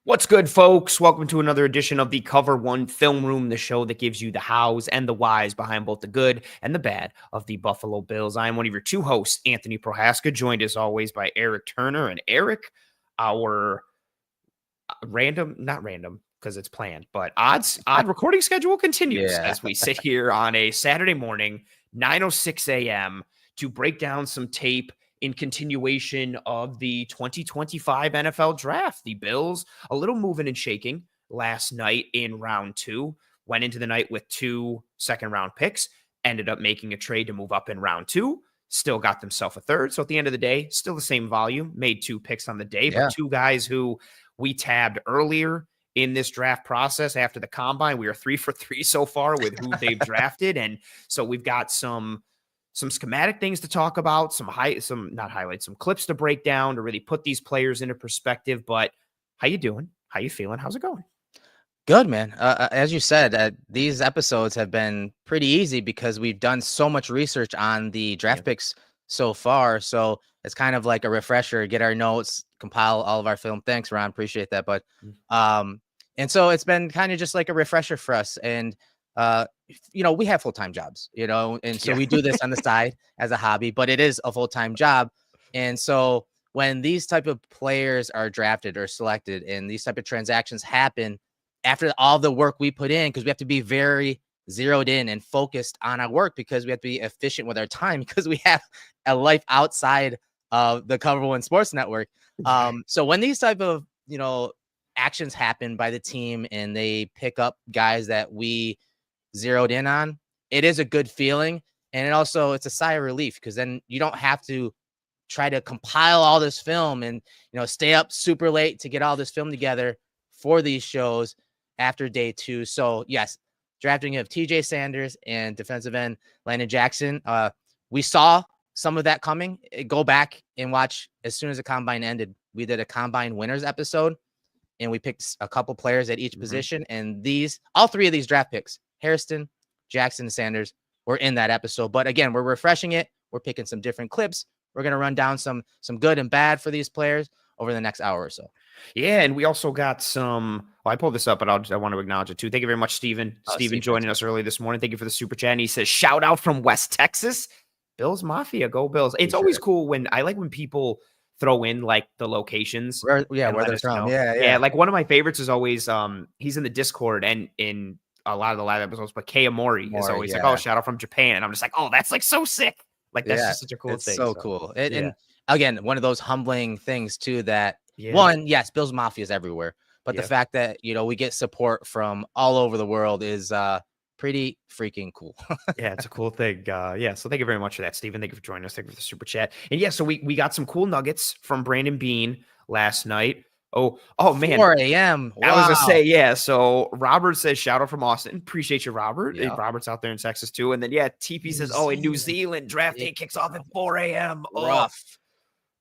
What's good, folks? Welcome to another edition of the Cover One Film Room, the show that gives you the hows and the whys behind both the good and the bad of the Buffalo Bills. I am one of your two hosts, Anthony Prohaska, joined as always by Eric Turner. And Eric, our not random because it's planned, but odd recording schedule continues as we sit here on a Saturday morning, 9:06 a.m. to break down some tape in continuation of the 2025 NFL draft. The Bills, a little moving and shaking last night in round 2, went into the night with 2 second-round picks, ended up making a trade to move up in round 2, still got themselves a third. So at the end of the day, still the same volume, made 2 picks on the day, but 2 guys who we tabbed earlier in this draft process after the combine. We are 3 for 3 so far with who they've drafted. And so we've got some schematic things to talk about, some clips to break down to really put these players into perspective. But how you doing? How you feeling? How's it going? Good, man. As you said, these episodes have been pretty easy because we've done so much research on the draft picks so far. So it's kind of like a refresher, get our notes, compile all of our film. Thanks, Ron. Appreciate that. But and so it's been kind of just like a refresher for us. And we have full-time jobs, and so we do this on the side as a hobby, but it is a full-time job. And so when these type of players are drafted or selected and these type of transactions happen after all the work we put in, because we have to be very zeroed in and focused on our work, because we have to be efficient with our time, because we have a life outside of the Cover One Sports Network. So when these type of, actions happen by the team and they pick up guys that we zeroed in on, it is a good feeling. And it's a sigh of relief, because then you don't have to try to compile all this film and, stay up super late to get all this film together for these shows after day 2. So yes, drafting of TJ Sanders and defensive end Landon Jackson. We saw some of that coming. Go back and watch as soon as the combine ended. We did a combine winners episode and we picked a couple players at each position. And all 3 of these draft picks, Hairston, Jackson, and Sanders, were in that episode. But again, we're refreshing it. We're picking some different clips. We're going to run down some good and bad for these players over the next hour or so. Yeah, and we also got some. Well, I pulled this up, but I want to acknowledge it too. Thank you very much, Steven. Steven joining us early this morning. Thank you for the super chat. And he says, shout out from West Texas. Bills Mafia, go Bills. It's always cool when people throw in like the locations. Where they're from. Yeah. Like one of my favorites is always he's in the Discord and in a lot of the live episodes, but Kei Amori is always like, oh, shout out from Japan. And I'm just like, oh, that's like so sick. Like that's just such a cool thing. So cool. And again, one of those humbling things too, that one, yes, Bills Mafia is everywhere, but the fact that, we get support from all over the world is pretty freaking cool. Yeah, it's a cool thing. So thank you very much for that, Steven. Thank you for joining us. Thank you for the super chat. And so we got some cool nuggets from Brandon Bean last night. Oh man, 4 a.m. Wow. I was gonna say, so Robert says, shout out from Austin. Appreciate you, Robert. Robert's out there in Texas too. And then TP says, in New Zealand, draft day kicks off at 4 a.m. Rough.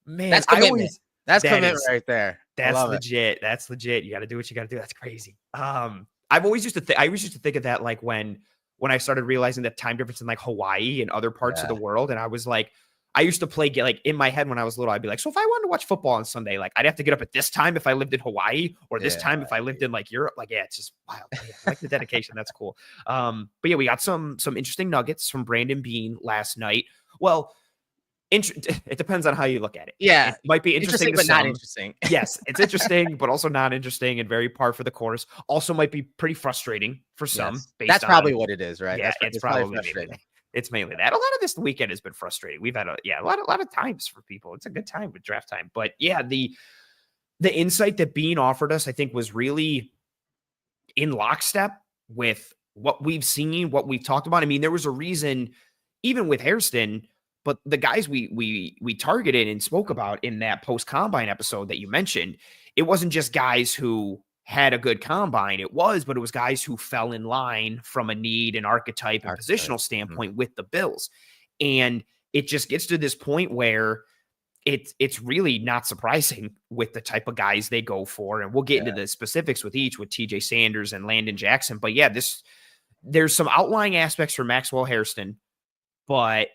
Man, that's commitment. That's commitment right there. That's legit. That's legit. You got to do what you got to do. That's crazy. I always used to think of that like when I started realizing that time difference in like Hawaii and other parts of the world, and I was like, I used to play like in my head when I was little, I'd be like, so if I wanted to watch football on Sunday, like I'd have to get up at this time if I lived in Hawaii, or this time if I lived in like Europe. Like, it's just wild. I like the dedication. That's cool. But we got some interesting nuggets from Brandon Bean last night. Well, it depends on how you look at it. Yeah. It might be interesting but not interesting. Yes, it's interesting, but also not interesting and very par for the course. Also might be pretty frustrating for some. That's probably what it is, right? Yeah, it's probably frustrating. It's mainly that. A lot of this weekend has been frustrating. We've had a lot of times for people. It's a good time with draft time. But the insight that Bean offered us, I think, was really in lockstep with what we've seen, what we've talked about. I mean, there was a reason, even with Hairston, but the guys we targeted and spoke about in that post-combine episode that you mentioned, it wasn't just guys who had a good combine. It was guys who fell in line from a need and archetype and positional standpoint with the Bills. And it just gets to this point where it's really not surprising with the type of guys they go for. And we'll get into the specifics with TJ Sanders and Landon Jackson. But there's some outlying aspects for Maxwell Hairston, but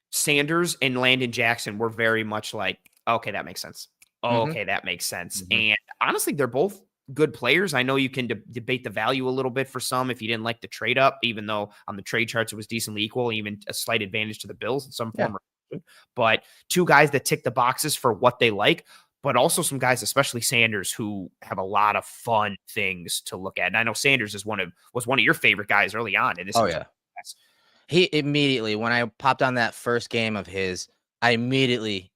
Sanders and Landon Jackson were very much like, okay, that makes sense. Okay, that makes sense. And honestly, they're both good players. I know you can debate the value a little bit for some if you didn't like the trade up, even though on the trade charts it was decently equal, even a slight advantage to the Bills in some Yeah. form. But two guys that tick the boxes for what they like, but also some guys, especially Sanders, who have a lot of fun things to look at. And I know Sanders was one of your favorite guys early on. And this Oh, yeah. He immediately, when I popped on that first game of his, I immediately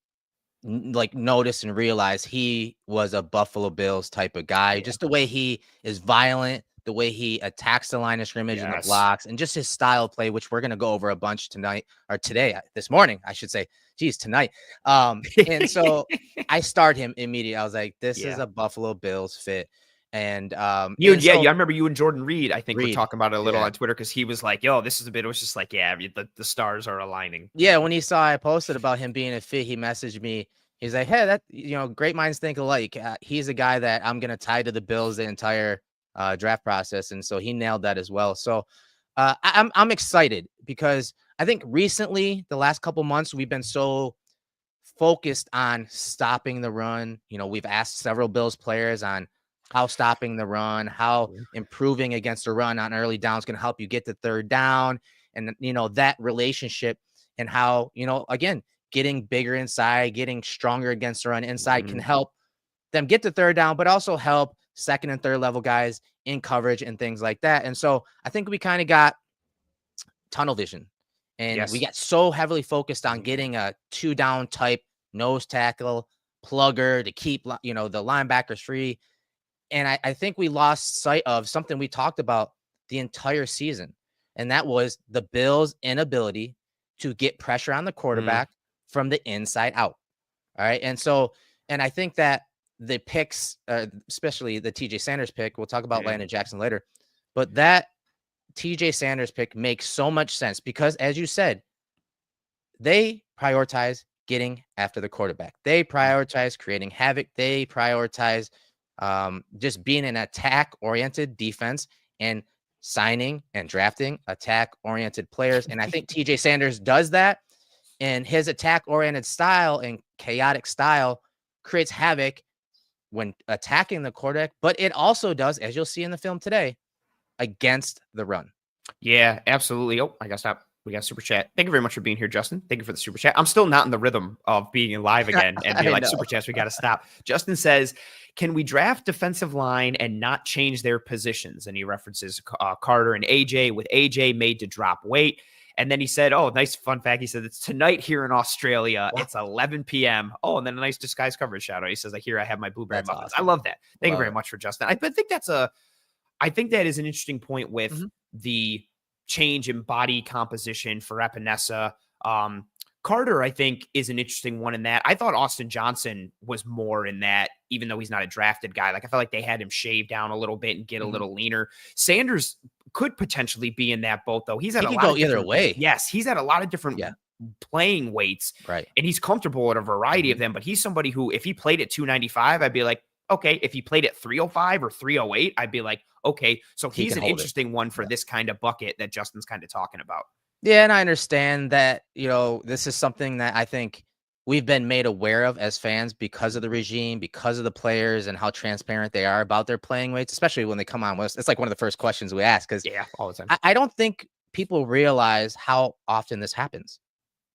like noticed and realized he was a Buffalo Bills type of guy. Yeah. Just the way he is violent, the way he attacks the line of scrimmage and the blocks, and just his style of play, which we're going to go over a bunch tonight or today, this morning, I should say. Geez, tonight. And so I start him immediately. I was like, this is a Buffalo Bills fit. And I remember you and Jordan Reed, I think, were talking about it a little on Twitter, because he was like, yo, this is a bit, it was just like, yeah, the stars are aligning. Yeah, when he saw I posted about him being a fit, he messaged me. He's like, hey, that, great minds think alike. He's a guy that I'm going to tie to the Bills the entire draft process. And so he nailed that as well. So I'm excited, because I think recently, the last couple months, we've been so focused on stopping the run. We've asked several Bills players on how stopping the run, how improving against the run on early downs can help you get to third down, and that relationship, and how again, getting bigger inside, getting stronger against the run inside can help them get to third down, but also help second and third level guys in coverage and things like that. And so I think we kind of got tunnel vision, and we got so heavily focused on getting a 2-down type nose tackle plugger to keep the linebackers free. And I think we lost sight of something we talked about the entire season, and that was the Bills' inability to get pressure on the quarterback from the inside out. All right. And I think that the picks, especially the TJ Sanders pick, we'll talk about Landon Jackson later, but that TJ Sanders pick makes so much sense, because, as you said, they prioritize getting after the quarterback. They prioritize creating havoc. They prioritize just being an attack-oriented defense and signing and drafting attack-oriented players. And I think TJ Sanders does that, and his attack-oriented style and chaotic style creates havoc when attacking the quarterback, but it also does, as you'll see in the film today, against the run. Yeah, absolutely. Oh, I got to stop. We got super chat. Thank you very much for being here, Justin. Thank you for the super chat. I'm still not in the rhythm of being live again and be like, super chats, we got to stop. Justin says, can we draft defensive line and not change their positions? And he references Carter and AJ, with AJ made to drop weight. And then he said, oh, nice fun fact. He said, it's tonight here in Australia. Wow. It's 11 p.m. Oh, and then a nice disguised coverage shout out. He says, I have my blueberry muffins. Awesome. I love that. Thank you very much for Justin. I think that is an interesting point with the change in body composition for Epinesa. Carter, I think, is an interesting one in that. I thought Austin Johnson was more in that, even though he's not a drafted guy. Like, I felt like they had him shave down a little bit and get a little leaner. Sanders could potentially be in that boat, though. He's had a lot of either way. Yes, he's had a lot of different playing weights, right? And he's comfortable at a variety of them. But he's somebody who, if he played at 295, I'd be like, okay. If he played at 305 or 308, I'd be like, okay. So he's an interesting one for this kind of bucket that Justin's kind of talking about. Yeah, and I understand that, this is something that I think we've been made aware of as fans because of the regime, because of the players, and how transparent they are about their playing weights, especially when they come on. It's like one of the first questions we ask, because all the time. I don't think people realize how often this happens.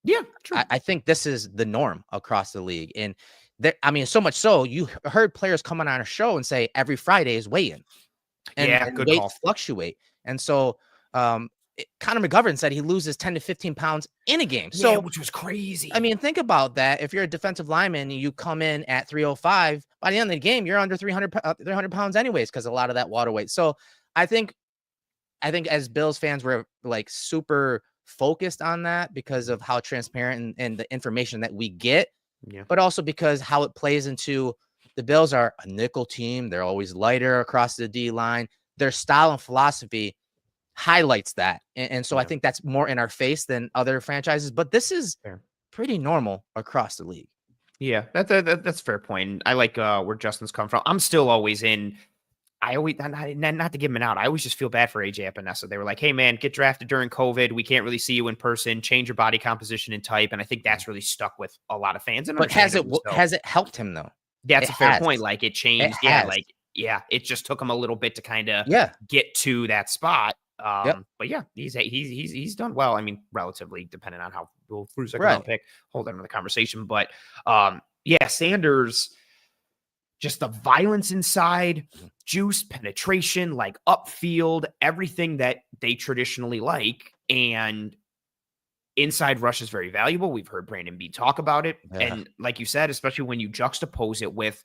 Yeah, true. I think this is the norm across the league. And so much so, you heard players coming on our show and say every Friday is weigh-in. And good weights call. fluctuate. And so Connor McGovern said he loses 10 to 15 pounds in a game. So, which was crazy. I mean, think about that. If you're a defensive lineman and you come in at 305, by the end of the game, you're under 300 pounds anyways, because a lot of that water weight. So I think as Bills fans, we're like super focused on that because of how transparent and the information that we get, but also because how it plays into the Bills are a nickel team. They're always lighter across the D line. Their style and philosophy highlights that. And so I think that's more in our face than other franchises, but this is pretty normal across the league. Yeah, that's a fair point. I like where Justin's come from. I'm still always in. I always, not to give him an out, I always just feel bad for AJ Epinesa. They were like, hey, man, get drafted during COVID. We can't really see you in person. Change your body composition and type. And I think that's really stuck with a lot of fans. But has it helped him, though? That's It a fair point. has. Like it It changed. Yeah. has. Like, yeah, it just took him a little bit to kind of Yeah. get to that spot. Yep. But yeah, he's done well. I mean, relatively depending on how we'll through second round Right. pick, hold on to the conversation. But yeah, Sanders, just the violence inside, Mhm. juice, penetration, like upfield, everything that they traditionally like. And inside rush is very valuable. We've heard Brandon B talk about it. Yeah. And like you said, especially when you juxtapose it with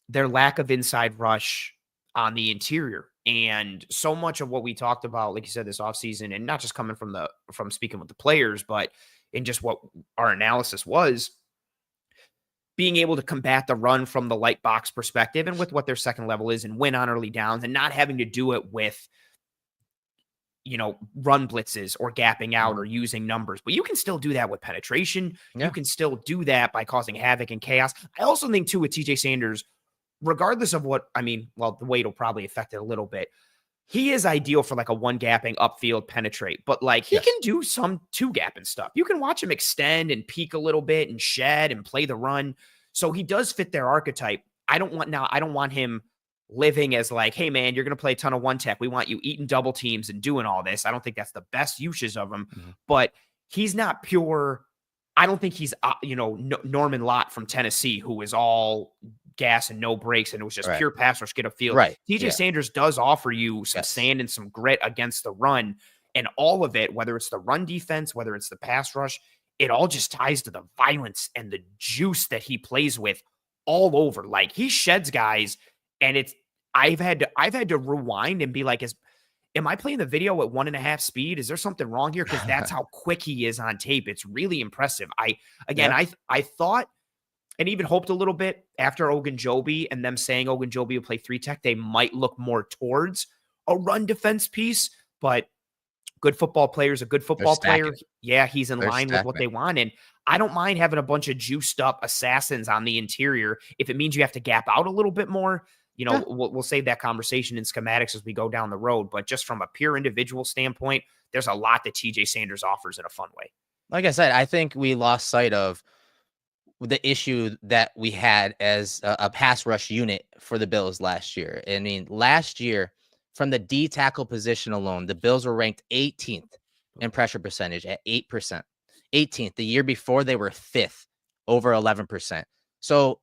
their lack of inside rush on the interior. And so much of what we talked about, like you said, this offseason, and not just coming from speaking with the players, but in just what our analysis was, being able to combat the run from the light box perspective and with what their second level is and win on early downs and not having to do it with, run blitzes or gapping out Mhm. or using numbers. But you can still do that with penetration. You Yeah. can still do that by causing havoc and chaos. I also think, too, with TJ Sanders, regardless of the weight will probably affect it a little bit. He is ideal for like a one gapping upfield penetrate, but like he can Yes. do some two gapping stuff. You can watch him extend and peak a little bit and shed and play the run. So he does fit their archetype. I don't want him living as like, hey man, you're going to play a ton of one tech. We want you eating double teams and doing all this. I don't think that's the best uses of him, Mhm. but he's not pure. I don't think he's, Norman Lott from Tennessee, who is all gas and no brakes, and it was just Right. pure pass rush, get a field. Right. TJ Yeah. Sanders does offer you some Yes. sand and some grit against the run, and all of it, whether it's the run defense, whether it's the pass rush, it all just ties to the violence and the juice that he plays with all over. Like he sheds guys, and I've had to rewind and be like, am I playing the video at 1.5 speed? Is there something wrong here? Because that's how quick he is on tape. It's really impressive. Yeah. I thought and even hoped a little bit after Ogunjobi and them saying Ogunjobi will play 3 tech, they might look more towards a run defense piece. But good football players, a good They're football player. stacking. Yeah, he's in They're line with what stacking. they want. And I don't mind having a bunch of juiced up assassins on the interior if it means you have to gap out a little bit more. Yeah. We'll save that conversation in schematics as we go down the road. But just from a pure individual standpoint, there's a lot that TJ Sanders offers in a fun way. Like I said, I think we lost sight of the issue that we had as a pass rush unit for the Bills last year. I mean, last year, from the D tackle position alone, the Bills were ranked 18th in pressure percentage at 8%. 18th. The year before, they were 5th, over 11%. So,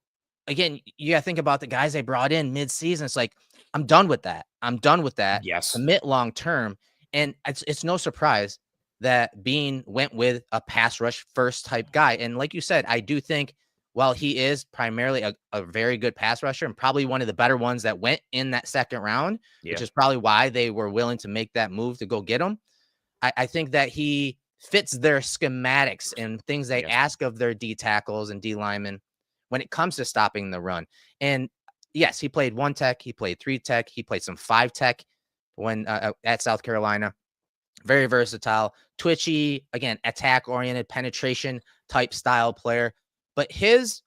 again, you got to think about the guys they brought in mid-season. It's like, I'm done with that. I'm done with that. Yes. Commit long term. And it's no surprise that Bean went with a pass rush first type guy. And like you said, I do think while he is primarily a very good pass rusher and probably one of the better ones that went in that second round, which is probably why they were willing to make that move to go get him. I think that he fits their schematics and things they ask of their D tackles and D linemen when it comes to stopping the run. And yes, he played 1 tech, he played 3 tech, he played some 5 tech when at South Carolina. Very versatile, twitchy, again, attack oriented penetration type style player. But his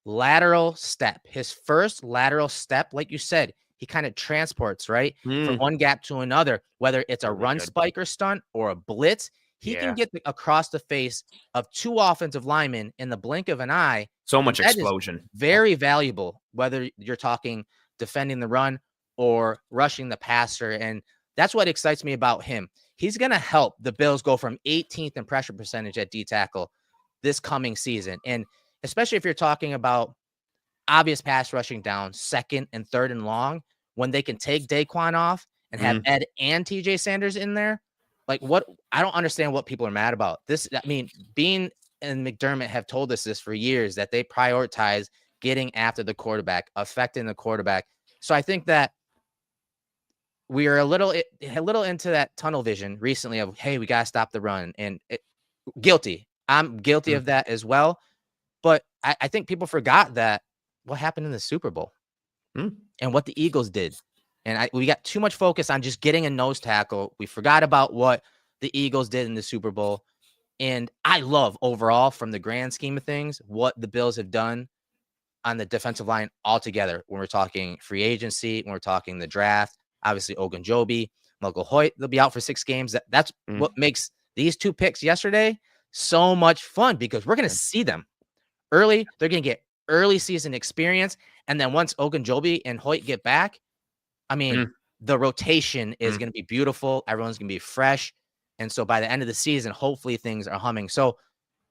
lateral step, his first lateral step, like you said, he kind of transports, right? From one gap to another, whether it's a run spike or stunt or a blitz, he can get across the face of 2 offensive linemen in the blink of an eye. So And much that is explosion. very valuable, whether you're talking defending the run or rushing the passer. And that's what excites me about him. He's going to help the Bills go from 18th in pressure percentage at D tackle this coming season. And especially if you're talking about obvious pass rushing down, second and third and long, when they can take Daquan off and have Ed and TJ Sanders in there. Like, what? I don't understand what people are mad about. This, I mean, Bean and McDermott have told us this for years, that they prioritize getting after the quarterback, affecting the quarterback. So I think that we are a little into that tunnel vision recently of, hey, we got to stop the run. And guilty. I'm guilty of that as well. But I think people forgot that what happened in the Super Bowl and what the Eagles did. And we got too much focus on just getting a nose tackle. We forgot about what the Eagles did in the Super Bowl. And I love overall, from the grand scheme of things, what the Bills have done on the defensive line altogether. When we're talking free agency, when we're talking the draft, obviously Ogunjobi, Michael Hoyt, they'll be out for 6 games. That's what makes these 2 picks yesterday so much fun, because we're going to see them early. They're going to get early season experience. And then once Ogunjobi and Hoyt get back, I mean, the rotation is going to be beautiful. Everyone's going to be fresh. And so by the end of the season, hopefully things are humming. So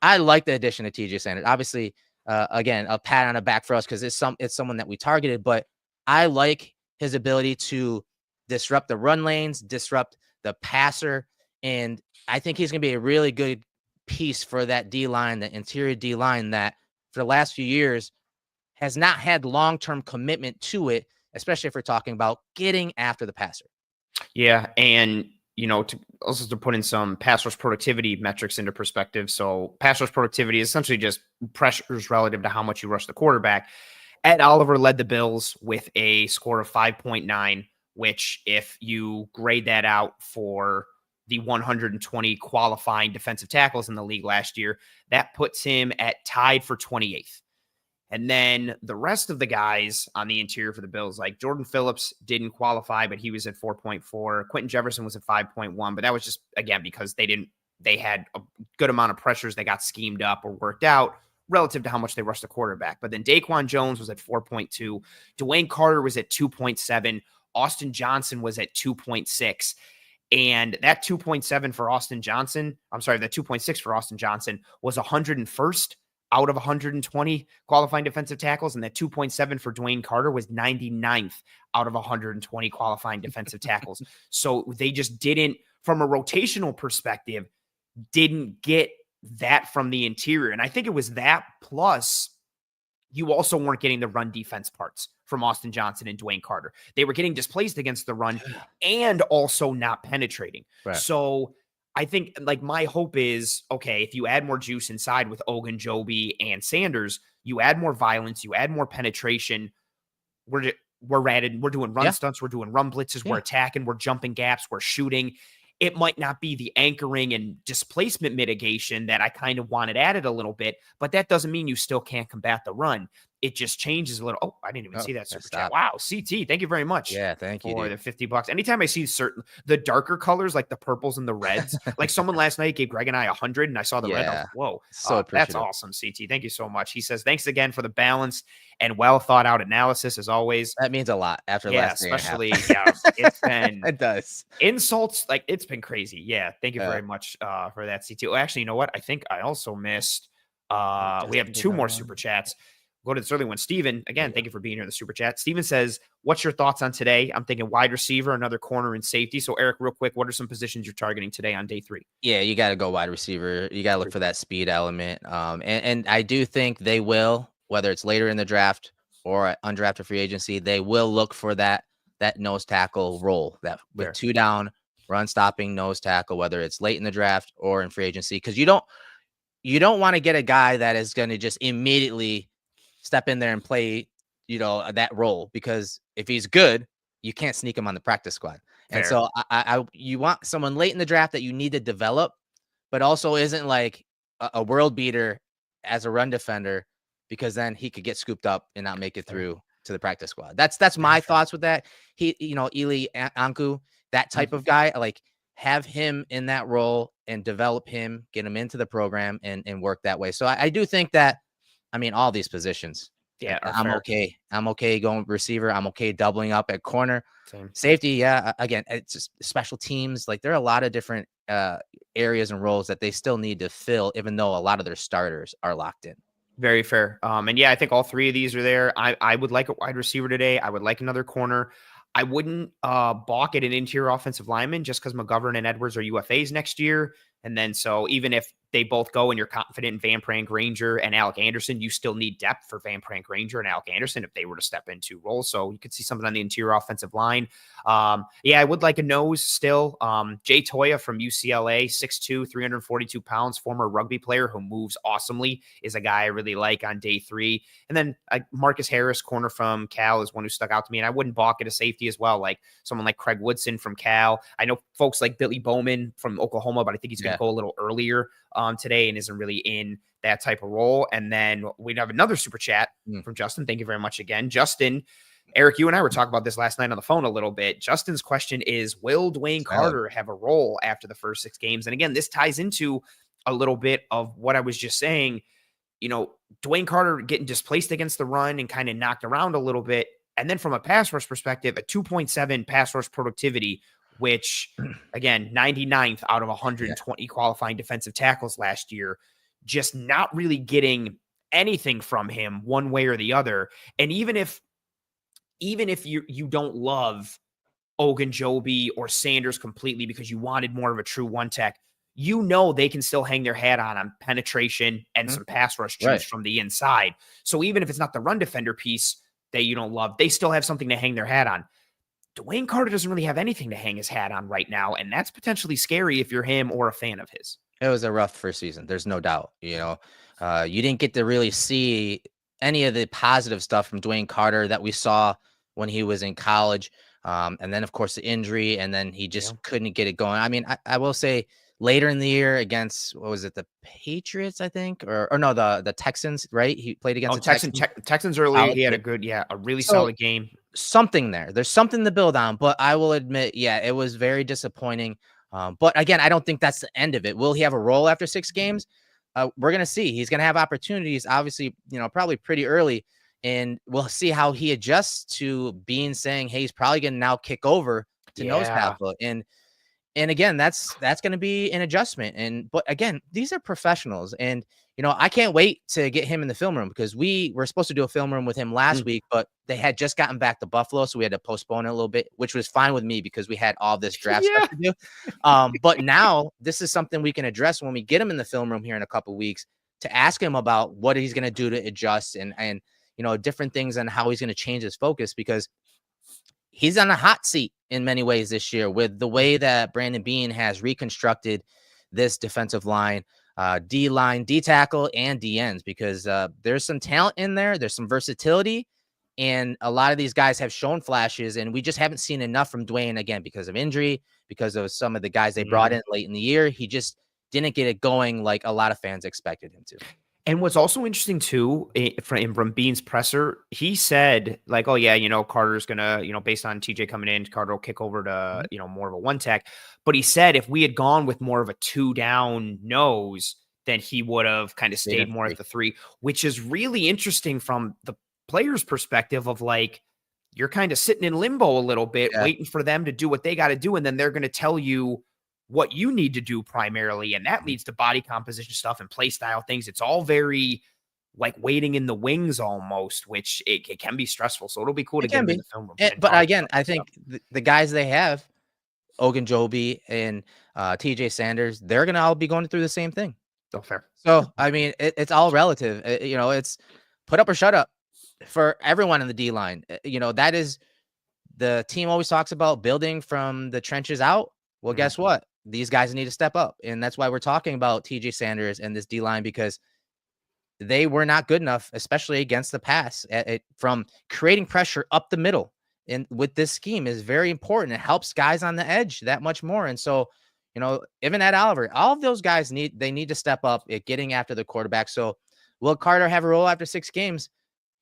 I like the addition of TJ Sanders. Obviously, again, a pat on the back for us because it's someone that we targeted, but I like his ability to disrupt the run lanes, disrupt the passer. And I think he's going to be a really good piece for that D line, the interior D line that for the last few years has not had long-term commitment to it, especially if we're talking about getting after the passer. Yeah. And, to put in some pass rush productivity metrics into perspective. So pass rush productivity is essentially just pressures relative to how much you rush the quarterback. Ed Oliver led the Bills with a score of 5.9, which if you grade that out for the 120 qualifying defensive tackles in the league last year, that puts him at tied for 28th. And then the rest of the guys on the interior for the Bills, like Jordan Phillips didn't qualify, but he was at 4.4. Quentin Jefferson was at 5.1, but that was just, again, because they had a good amount of pressures that got schemed up or worked out relative to how much they rushed the quarterback. But then Daquan Jones was at 4.2. Dwayne Carter was at 2.7. Austin Johnson was at 2.6. And that 2.7 for Austin Johnson, that 2.6 for Austin Johnson was 101st out of 120 qualifying defensive tackles. And that 2.7 for Dwayne Carter was 99th out of 120 qualifying defensive tackles. So they just didn't, from a rotational perspective, didn't get that from the interior. And I think it was that plus you also weren't getting the run defense parts from Austin Johnson and Dwayne Carter. They were getting displaced against the run and also not penetrating. Right. So I think like my hope is, okay, if you add more juice inside with Ogunjobi and Sanders, you add more violence, you add more penetration. We're doing run stunts, we're doing run blitzes, we're attacking, we're jumping gaps, we're shooting. It might not be the anchoring and displacement mitigation that I kind of wanted added a little bit, but that doesn't mean you still can't combat the run. It just changes a little. Oh, I didn't even see that super chat. Wow, CT, thank you very much. Yeah, thank you for the $50. Anytime I see the darker colors like the purples and the reds, like someone last night gave Greg and I 100, and I saw the red. I was like, whoa, so that's awesome, CT. Thank you so much. He says thanks again for the balance and well thought out analysis as always. That means a lot after last day. Especially it's been it does insults like it's been crazy. Yeah, thank you very much for that, CT. Oh, actually, you know what? I think I also missed. We have two more super chats. Go to this early one. Steven, again, thank you for being here in the super chat. Steven says, what's your thoughts on today? I'm thinking wide receiver, another corner, and safety. So, Eric, real quick, what are some positions you're targeting today on day 3? Yeah, you got to go wide receiver. You got to look for that speed element. And I do think they will, whether it's later in the draft or undrafted free agency, they will look for that nose tackle role, that with 2 down, run stopping nose tackle, whether it's late in the draft or in free agency, because you don't want to get a guy that is going to just immediately step in there and play, that role, because if he's good, you can't sneak him on the practice squad. Fair. And so you want someone late in the draft that you need to develop, but also isn't like a world beater as a run defender, because then he could get scooped up and not make it through to the practice squad. That's my thoughts with that. He, Eli Anku, that type of guy, like have him in that role and develop him, get him into the program and work that way. So I do think that, all these positions. Yeah, I'm fair. Okay. I'm okay going receiver. I'm okay doubling up at corner. Same. Safety. Yeah. Again, it's just special teams. Like there are a lot of different areas and roles that they still need to fill, even though a lot of their starters are locked in. Very fair. And yeah, I think all 3 of these are there. I would like a wide receiver today. I would like another corner. I wouldn't balk at an interior offensive lineman just because McGovern and Edwards are UFAs next year. And then so even if they both go and you're confident in Van Prank Granger and Alec Anderson, you still need depth for Van Prank Granger and Alec Anderson if they were to step into roles. So you could see something on the interior offensive line. I would like a nose still. Jay Toya from UCLA, 6'2", 342 pounds, former rugby player who moves awesomely, is a guy I really like on day 3. And then Marcus Harris, corner from Cal, is one who stuck out to me. And I wouldn't balk at a safety as well, like someone like Craig Woodson from Cal. I know folks like Billy Bowman from Oklahoma, but I think he's going to go a little earlier today and isn't really in that type of role. And then we have another super chat from Justin. Thank you very much again. Justin, Eric, you and I were talking about this last night on the phone a little bit. Justin's question is, will Dwayne Carter have a role after the first 6 games? And again, this ties into a little bit of what I was just saying. Dwayne Carter getting displaced against the run and kind of knocked around a little bit. And then from a pass rush perspective, a 2.7 pass rush productivity, which again, 99th out of 120 qualifying defensive tackles last year, just not really getting anything from him one way or the other. And even if you don't love Ogunjobi or Sanders completely because you wanted more of a true one tech, they can still hang their hat on penetration and some pass rush juice from the inside. So even if it's not the run defender piece that you don't love, they still have something to hang their hat on. Dwayne Carter doesn't really have anything to hang his hat on right now, and that's potentially scary if you're him or a fan of his. It was a rough first season. There's no doubt. You didn't get to really see any of the positive stuff from Dwayne Carter that we saw when he was in college. And then, of course, the injury, and then he just couldn't get it going. I mean, I will say later in the year against, what was it, the Patriots, I think, or no, the Texans, right? He played against the Texans earlier. He had a really solid game. Something there. There's something to build on, but I will admit, it was very disappointing. But again, I don't think that's the end of it. Will he have a role after 6 games? We're going to see. He's going to have opportunities, obviously, probably pretty early. And we'll see how he adjusts to saying, hey, he's probably going to now kick over to nose tackle. And again, that's going to be an adjustment. But again, these are professionals. And, I can't wait to get him in the film room, because we were supposed to do a film room with him last week, but they had just gotten back to Buffalo. So we had to postpone it a little bit, which was fine with me because we had all this draft stuff to do. But now this is something we can address when we get him in the film room here in a couple of weeks, to ask him about what he's going to do to adjust and different things and how he's going to change his focus, because he's on a hot seat in many ways this year with the way that Brandon Beane has reconstructed this defensive line, D line, D tackle, and D ends, because there's some talent in there. There's some versatility, and a lot of these guys have shown flashes, and we just haven't seen enough from Dwayne, again, because of injury, because of some of the guys they brought in late in the year. He just didn't get it going like a lot of fans expected him to. And what's also interesting too, from Beane's presser, he said like, oh yeah, Carter's gonna, based on TJ coming in, Carter will kick over to, more of a one tech. But he said if we had gone with more of a 2 down nose, then he would have kind of stayed more at the 3, which is really interesting from the player's perspective of like, you're kind of sitting in limbo a little bit, waiting for them to do what they got to do. And then they're going to tell you what you need to do primarily. And that leads to body composition stuff and play style things. It's all very like waiting in the wings almost, which it can be stressful. So it'll be cool to get in the film room. But again, I think the guys they have, Ogunjobi and TJ Sanders, they're going to all be going through the same thing. So fair. So, I mean, it's all relative. It's put up or shut up for everyone in the D line. That is, the team always talks about building from the trenches out. Well, guess what? These guys need to step up. And that's why we're talking about TJ Sanders and this D line, because they were not good enough, especially against the pass, from creating pressure up the middle. And with this scheme is very important. It helps guys on the edge that much more. And so, even at Oliver, all of those guys need to step up at getting after the quarterback. So will Carter have a role after 6 games?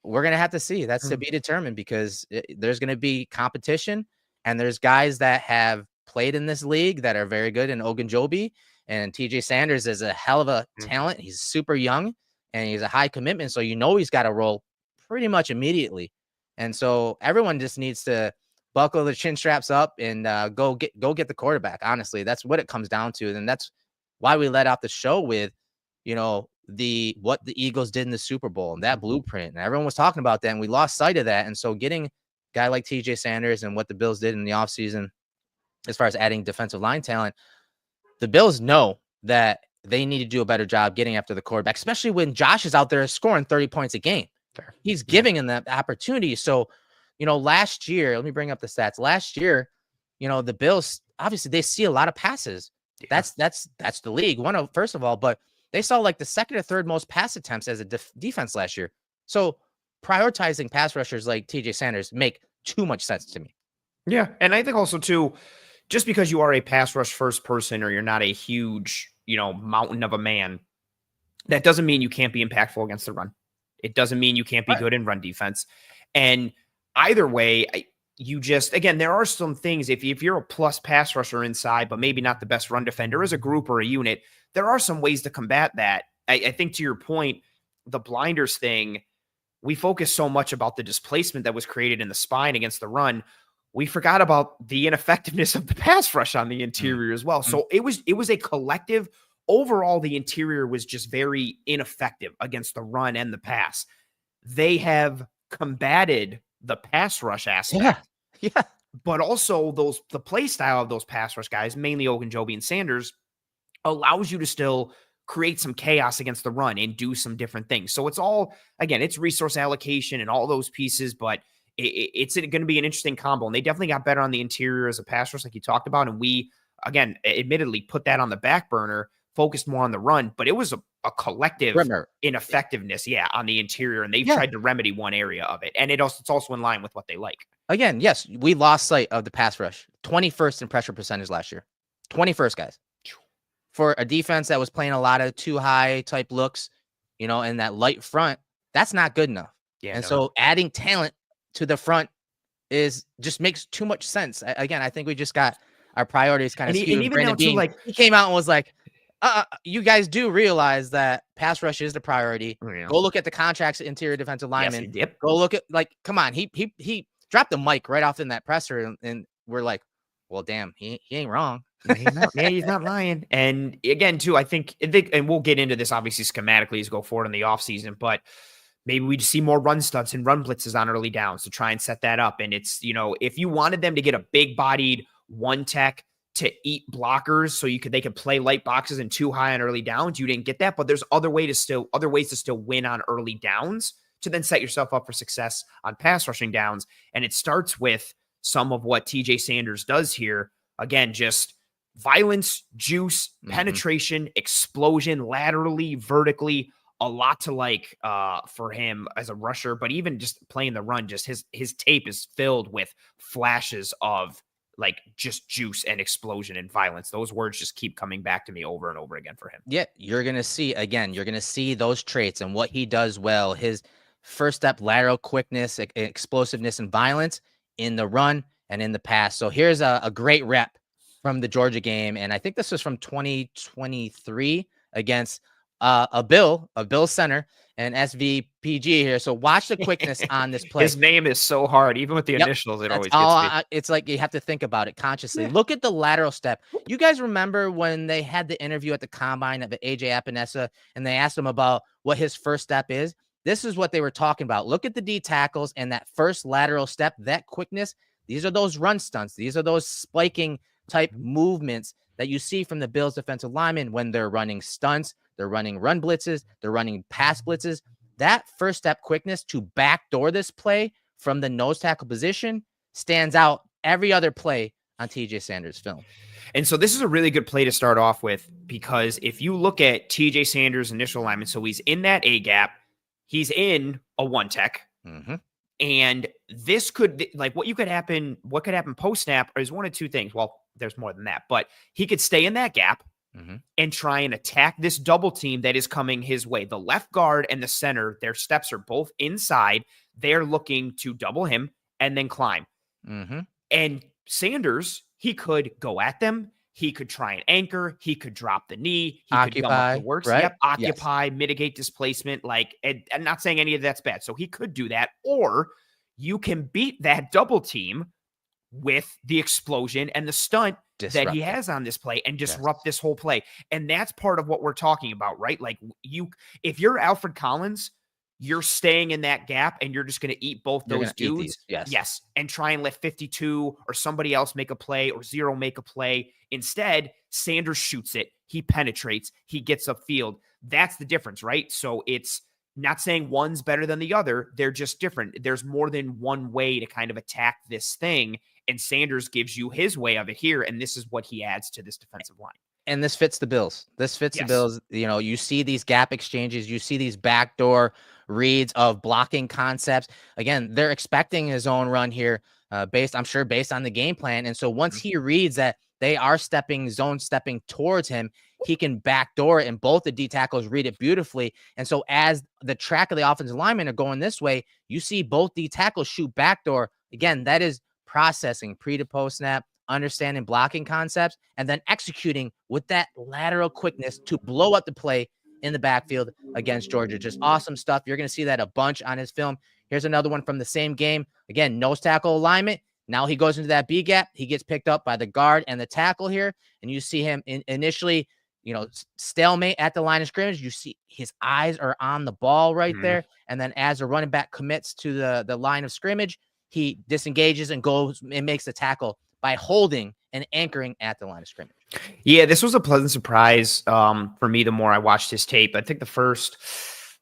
We're going to have to see. That's to be determined, because there's going to be competition, and there's guys that have played in this league that are very good in Ogunjobi, and TJ Sanders is a hell of a talent. He's super young and he's a high commitment. So, he's got to roll pretty much immediately. And so everyone just needs to buckle the chin straps up and go get the quarterback. Honestly, that's what it comes down to. And that's why we let out the show with, what the Eagles did in the Super Bowl and that blueprint. And everyone was talking about that, and we lost sight of that. And so getting a guy like TJ Sanders and what the Bills did in the offseason, as far as adding defensive line talent, the Bills know that they need to do a better job getting after the quarterback, especially when Josh is out there scoring 30 points a game. Fair. He's giving them that opportunity. So, last year, let me bring up the stats. Last year, the Bills, obviously they see a lot of passes. Yeah. That's the league. First of all, but they saw like the second or third most pass attempts as a defense last year. So prioritizing pass rushers like TJ Sanders make too much sense to me. Yeah. And I think also too, just because you are a pass rush first person, or you're not a huge, mountain of a man, that doesn't mean you can't be impactful against the run. It doesn't mean you can't be good in run defense. And either way, again, there are some things, if you're a plus pass rusher inside, but maybe not the best run defender as a group or a unit, there are some ways to combat that. I think to your point, the blinders thing, we focused so much about the displacement that was created in the spine against the run. We forgot about the ineffectiveness of the pass rush on the interior as well. So it was a collective. Overall, the interior was just very ineffective against the run and the pass. They have combated the pass rush aspect. Yeah. But also the play style of those pass rush guys, mainly Ogunjobi and Sanders, allows you to still create some chaos against the run and do some different things. So it's all, again, it's resource allocation and all those pieces, but it's going to be an interesting combo. And they definitely got better on the interior as a pass rush, like you talked about. And we, again, admittedly put that on the back burner, focused more on the run, but it was a collective ineffectiveness, on the interior. And they've tried to remedy one area of it. And it's also in line with what they like. Again, yes, we lost sight of the pass rush. 21st in pressure percentage last year. 21st, guys. For a defense that was playing a lot of too high type looks, and that light front, that's not good enough. Yeah. And so adding talent to the front just makes too much sense. Again, I think we just got our priorities kind of skewed. And even Brandon Beane, he came out and was like, you guys do realize that pass rush is the priority. Yeah. Go look at the contracts, interior defensive linemen. Yes, go look at, come on. He dropped the mic right off in that presser, and we're like, well, damn, he ain't wrong. He's not lying. And again, too, I think, and we'll get into this obviously schematically as we go forward in the offseason, but maybe we just see more run studs and run blitzes on early downs to try and set that up. And it's, if you wanted them to get a big bodied one tech to eat blockers so they could play light boxes and too high on early downs, you didn't get that. But there's other ways to still win on early downs to then set yourself up for success on pass rushing downs. And it starts with some of what TJ Sanders does here. Again, just violence, juice, penetration, explosion, laterally, vertically, a lot to like for him as a rusher, but even just playing the run, just his tape is filled with flashes of like just juice and explosion and violence. Those words just keep coming back to me over and over again for him. Yeah, you're going to see those traits and what he does well, his first step lateral quickness, explosiveness, and violence in the run and in the pass. So here's a great rep from the Georgia game. And I think this was from 2023 against a Bill center and SVPG here. So watch the quickness on this play. His name is so hard. Even with the initials, it always gets me. It's like you have to think about it consciously. Yeah. Look at the lateral step. You guys remember when they had the interview at the combine of AJ Epinesa and they asked him about what his first step is? This is what they were talking about. Look at the D tackles and that first lateral step, that quickness. These are those run stunts. These are those spiking type movements that you see from the Bills defensive linemen when they're running stunts, they're running run blitzes, they're running pass blitzes. That first step quickness to backdoor this play from the nose tackle position stands out every other play on TJ Sanders' film. And so this is a really good play to start off with, because if you look at TJ Sanders' initial alignment, so he's in that A gap, he's in a one tech. And this could, like, what could happen post snap is one of two things. Well, there's more than that, but he could stay in that gap and try and attack this double team that is coming his way. The left guard and the center, their steps are both inside. They're looking to double him and then climb. And Sanders, he could go at them. He could try and anchor. He could drop the knee. He could gum up the works. Right? Yep. Occupy, mitigate displacement. I'm not saying any of that's bad. So he could do that. Or you can beat that double team with the explosion and the stunt that he has on this play and disrupt this whole play. And that's part of what we're talking about, right? Like if you're Alfred Collins, you're staying in that gap and you're just going to eat both those dudes. Yes. And try and let 52 or somebody else make a play or 0 make a play. Instead, Sanders shoots it. He penetrates. He gets upfield. That's the difference, right? So it's not saying one's better than the other. They're just different. There's more than one way to kind of attack this thing. And Sanders gives you his way of it here. And this is what he adds to this defensive line. And this fits the Bills. The Bills. You see these gap exchanges. You see these backdoor reads of blocking concepts. Again, they're expecting his own run here, based on the game plan. And so once he reads that they are zone stepping towards him, he can backdoor it, and both the D tackles read it beautifully. And so as the track of the offensive linemen are going this way, you see both D tackles shoot backdoor. Again, that is processing pre to post snap, understanding blocking concepts, and then executing with that lateral quickness to blow up the play in the backfield against Georgia. Just awesome stuff. You're going to see that a bunch on his film. Here's another one from the same game. Again, nose tackle alignment. Now he goes into that B gap. He gets picked up by the guard and the tackle here. And you see him initially, stalemate at the line of scrimmage. You see his eyes are on the ball right there. And then as the running back commits to the line of scrimmage, he disengages and goes and makes the tackle by holding and anchoring at the line of scrimmage. Yeah, this was a pleasant surprise for me the more I watched his tape. I think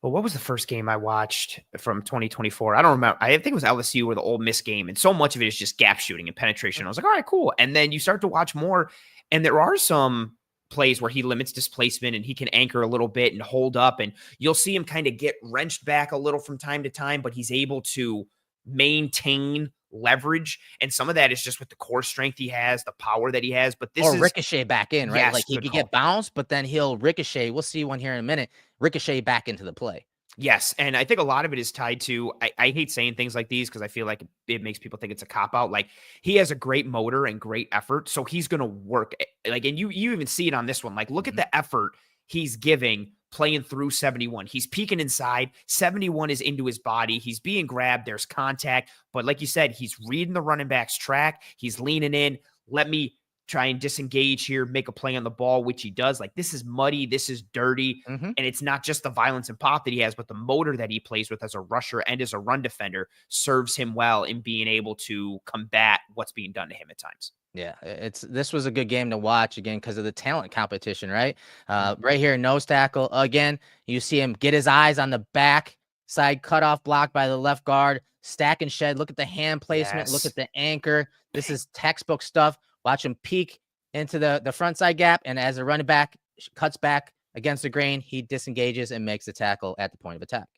what was the first game I watched from 2024? I don't remember. I think it was LSU or the Ole Miss game. And so much of it is just gap shooting and penetration. I was like, all right, cool. And then you start to watch more, and there are some plays where he limits displacement and he can anchor a little bit and hold up, and you'll see him kind of get wrenched back a little from time to time, but he's able to maintain leverage, and some of that is just with the core strength he has, the power that he has. But this is ricochet back in, right? Yes, like he could get bounced, but then he'll ricochet. We'll see one here in a minute. Ricochet back into the play. Yes, and I think a lot of it is tied to, I hate saying things like these because I feel like it makes people think it's a cop-out. Like, he has a great motor and great effort, so he's going to work. Like, and you even see it on this one. Like, look at the effort he's giving playing through 71. He's peeking inside. 71 is into his body. He's being grabbed. There's contact. But like you said, he's reading the running back's track. He's leaning in. Let me try and disengage here, make a play on the ball, which he does. Like, this is muddy, this is dirty, and it's not just the violence and pop that he has, but the motor that he plays with as a rusher and as a run defender serves him well in being able to combat what's being done to him at times. Yeah, this was a good game to watch again because of the talent competition, right? Right here, nose tackle again. You see him get his eyes on the back side cutoff block by the left guard, stack and shed. Look at the hand placement. Look at the anchor. This is textbook stuff. Watch him peek into the front side gap, and as a running back cuts back against the grain, he disengages and makes the tackle at the point of attack.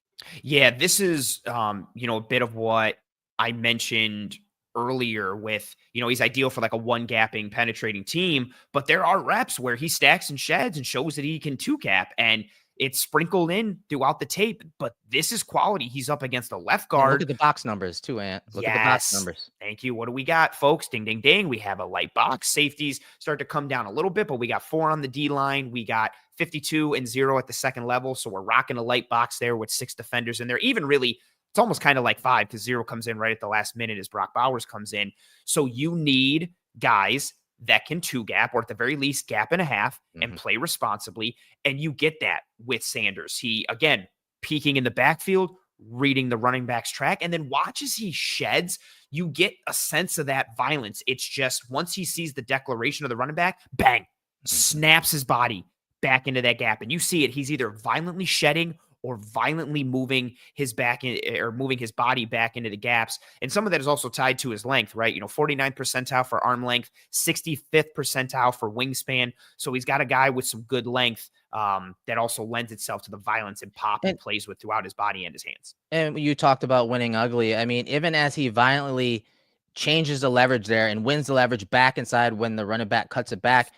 Yeah, this is a bit of what I mentioned earlier with, he's ideal for like a one gapping penetrating team, but there are reps where he stacks and sheds and shows that he can two gap, and it's sprinkled in throughout the tape. But this is quality. He's up against a left guard. And look at the box numbers too, Ant. Look at the box numbers. Thank you. What do we got, folks? Ding, ding, ding. We have a light box. Safeties start to come down a little bit, but we got 4 on the D line. We got 52 and 0 at the second level. So we're rocking a light box there with 6 defenders in there. Even really, it's almost kind of like 5 because 0 comes in right at the last minute as Brock Bowers comes in. So you need guys that can two gap, or at the very least gap and a half, and play responsibly. And you get that with Sanders. He, again, peeking in the backfield, reading the running back's track, and then watch as he sheds. You get a sense of that violence. It's just once he sees the declaration of the running back, bang, snaps his body back into that gap. And you see it. He's either violently shedding or violently moving his back or moving his body back into the gaps. And some of that is also tied to his length, right? 49th percentile for arm length, 65th percentile for wingspan. So he's got a guy with some good length that also lends itself to the violence and pop he plays with throughout his body and his hands. And you talked about winning ugly. I mean, even as he violently changes the leverage there and wins the leverage back inside when the running back cuts it back,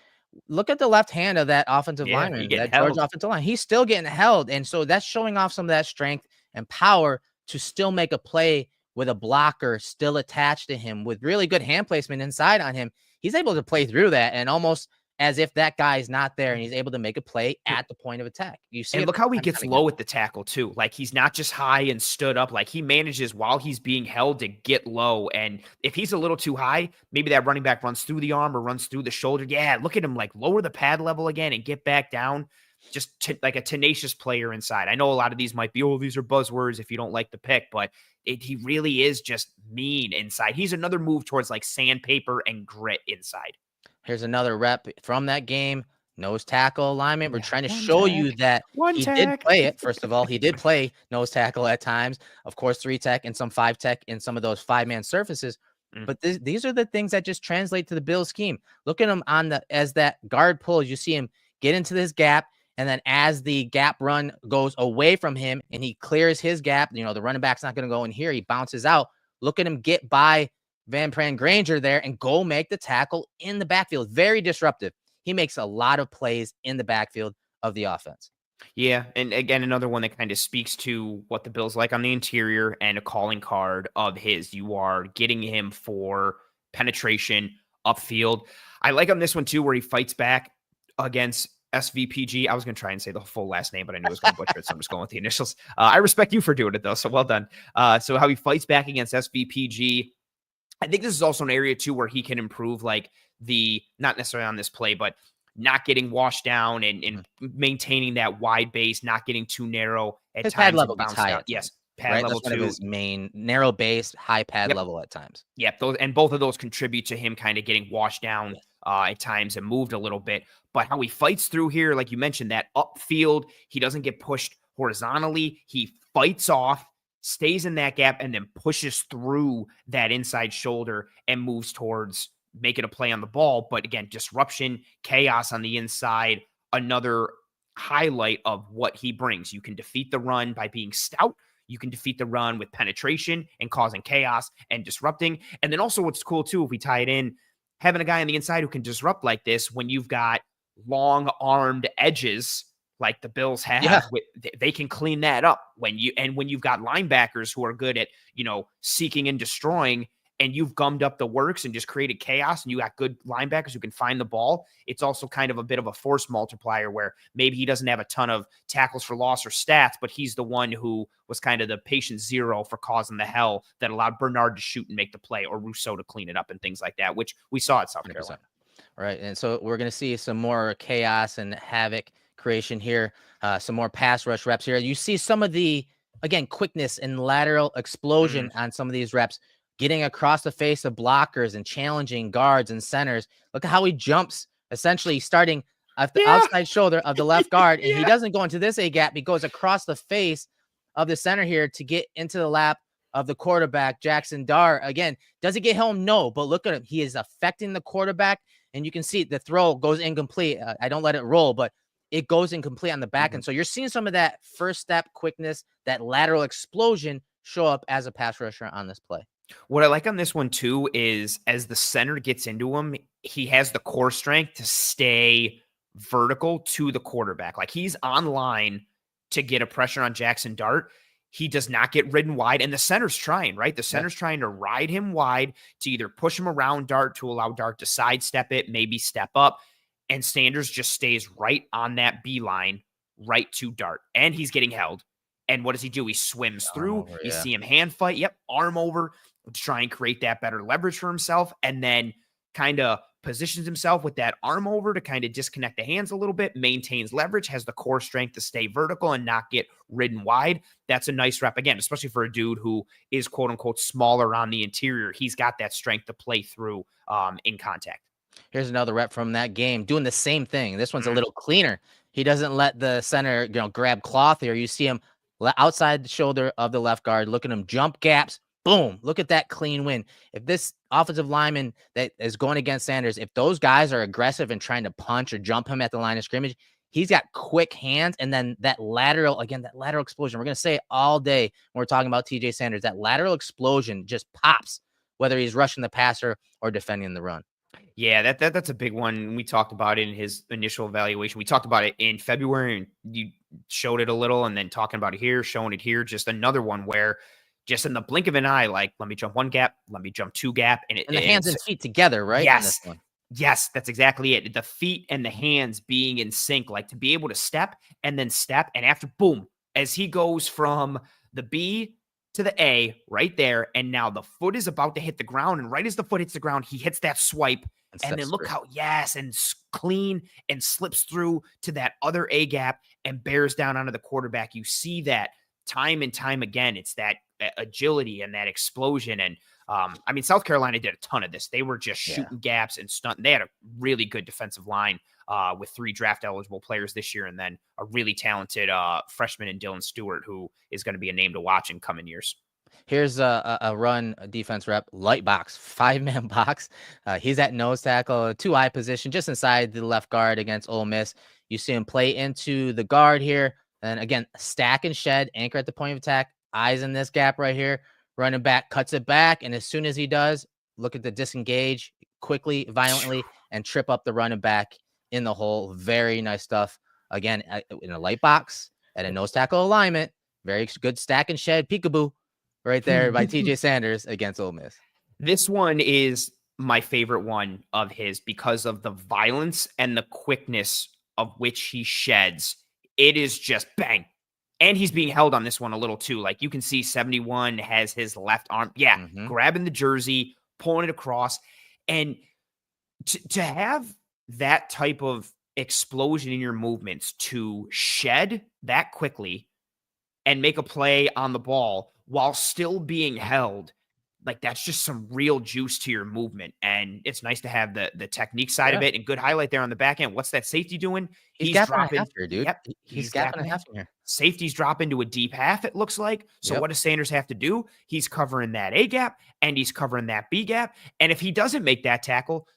look at the left hand of that offensive lineman, that Georgia offensive line. He's still getting held. And so that's showing off some of that strength and power to still make a play with a blocker still attached to him with really good hand placement inside on him. He's able to play through that and almost as if that guy is not there, and he's able to make a play at the point of attack. You see, and look how he gets low at the tackle too. Like, he's not just high and stood up. Like, he manages while he's being held to get low. And if he's a little too high, maybe that running back runs through the arm or runs through the shoulder. Yeah, look at him, like, lower the pad level again and get back down. Just like a tenacious player inside. I know a lot of these might be, these are buzzwords if you don't like the pick, but he really is just mean inside. He's another move towards like sandpaper and grit inside. Here's another rep from that game. Nose tackle alignment. We're trying to show you that he did play it. First of all, he did play nose tackle at times. Of course, 3-tech and some 5-tech in some of those 5-man surfaces. But these are the things that just translate to the Bills scheme. Look at him as that guard pulls. You see him get into this gap. And then as the gap run goes away from him and he clears his gap, the running back's not going to go in here. He bounces out. Look at him get by Van Pran Granger there and go make the tackle in the backfield. Very disruptive. He makes a lot of plays in the backfield of the offense. Yeah, and again, another one that kind of speaks to what the Bills like on the interior and a calling card of his. You are getting him for penetration upfield. I like on this one too, where he fights back against SVPG. I was going to try and say the full last name, but I knew I was going to butcher it, so I'm just going with the initials. I respect you for doing it, though, so well done. So how he fights back against SVPG. I think this is also an area, too, where he can improve, like, not necessarily on this play, but not getting washed down and maintaining that wide base, not getting too narrow at His times. pad level And gets bounce high down. at Yes, times, pad right? level That's one of 2. his main narrow base, high pad level at times. Yep, and both of those contribute to him kind of getting washed down at times and moved a little bit. But how he fights through here, like you mentioned, that upfield, he doesn't get pushed horizontally. He fights off, stays in that gap, and then pushes through that inside shoulder and moves towards making a play on the ball. But again, disruption, chaos on the inside, another highlight of what he brings. You can defeat the run by being stout. You can defeat the run with penetration and causing chaos and disrupting. And then also what's cool too, if we tie it in, having a guy on the inside who can disrupt like this when you've got long armed edges like the Bills have, they can clean that up when you've got linebackers who are good at, seeking and destroying, and you've gummed up the works and just created chaos, and you got good linebackers who can find the ball. It's also kind of a bit of a force multiplier where maybe he doesn't have a ton of tackles for loss or stats, but he's the one who was kind of the patient zero for causing the hell that allowed Bernard to shoot and make the play, or Rousseau to clean it up and things like that, which we saw at South 100%. Carolina. Right. And so we're going to see some more chaos and havoc creation here, some more pass rush reps here. You see some of the, again, quickness and lateral explosion on some of these reps, getting across the face of blockers and challenging guards and centers. Look at how he jumps, essentially starting at the outside shoulder of the left guard. And he doesn't go into this A gap. He goes across the face of the center here to get into the lap of the quarterback, Jackson Dart. Again, does he get home? No, but look at him. He is affecting the quarterback. And you can see the throw goes incomplete. I don't let it roll, but it goes incomplete on the back end. So you're seeing some of that first step quickness, that lateral explosion show up as a pass rusher on this play. What I like on this one too is as the center gets into him, he has the core strength to stay vertical to the quarterback. Like he's on line to get a pressure on Jackson Dart. He does not get ridden wide, and the center's trying, right? The center's trying to ride him wide to either push him around Dart to allow Dart to sidestep it, maybe step up, and Sanders just stays right on that beeline, right to Dart, and he's getting held. And what does he do? He swims through. You see him hand fight. Yep, arm over to try and create that better leverage for himself, and then kind of positions himself with that arm over to kind of disconnect the hands a little bit, maintains leverage, has the core strength to stay vertical and not get ridden wide. That's a nice rep, again, especially for a dude who is quote unquote smaller on the interior. He's got that strength to play through in contact. Here's another rep from that game doing the same thing. This one's a little cleaner. He doesn't let the center, grab cloth here. You see him outside the shoulder of the left guard. Look at him jump gaps. Boom. Look at that clean win. If this offensive lineman that is going against Sanders, if those guys are aggressive and trying to punch or jump him at the line of scrimmage, he's got quick hands. And then that lateral explosion. We're going to say it all day when we're talking about TJ Sanders. That lateral explosion just pops, whether he's rushing the passer or defending the run. Yeah, that's a big one. We talked about it in his initial evaluation. We talked about it in February, and you showed it a little, and then talking about it here, showing it here. Just another one where just in the blink of an eye, like, let me jump one gap, let me jump two gap. And the hands and feet together, right? Yes. Yes, that's exactly it. The feet and the hands being in sync, like to be able to step and then step. And after, boom, as he goes from the B to the A right there, and now the foot is about to hit the ground. And right as the foot hits the ground, he hits that swipe. And then look how, and clean and slips through to that other A gap and bears down onto the quarterback. You see that time and time again. It's that agility and that explosion. And South Carolina did a ton of this. They were just shooting gaps and stunting. They had a really good defensive line with 3 draft eligible players this year, and then a really talented freshman in Dylan Stewart, who is going to be a name to watch in coming years. Here's a run defense rep, light box, 5-man box. He's at nose tackle, 2-eye position, just inside the left guard against Ole Miss. You see him play into the guard here. And again, stack and shed, anchor at the point of attack, eyes in this gap right here. Running back cuts it back. And as soon as he does, look at the disengage quickly, violently, and trip up the running back in the hole. Very nice stuff. Again, in a light box at a nose tackle alignment. Very good stack and shed peekaboo right there by TJ Sanders against Ole Miss. This one is my favorite one of his because of the violence and the quickness of which he sheds, it is just bang. And he's being held on this one a little too. Like you can see 71 has his left arm. Yeah, grabbing the jersey, pulling it across. And to have that type of explosion in your movements to shed that quickly and make a play on the ball while still being held, like that's just some real juice to your movement. And it's nice to have the technique side of it. And good highlight there on the back end. What's that safety doing? He's gapping a half here, dude. Yep. He's gapping a half here. Safety's dropping to a deep half, it looks like. So what does Sanders have to do? He's covering that A gap and he's covering that B gap. And if he doesn't make that tackle,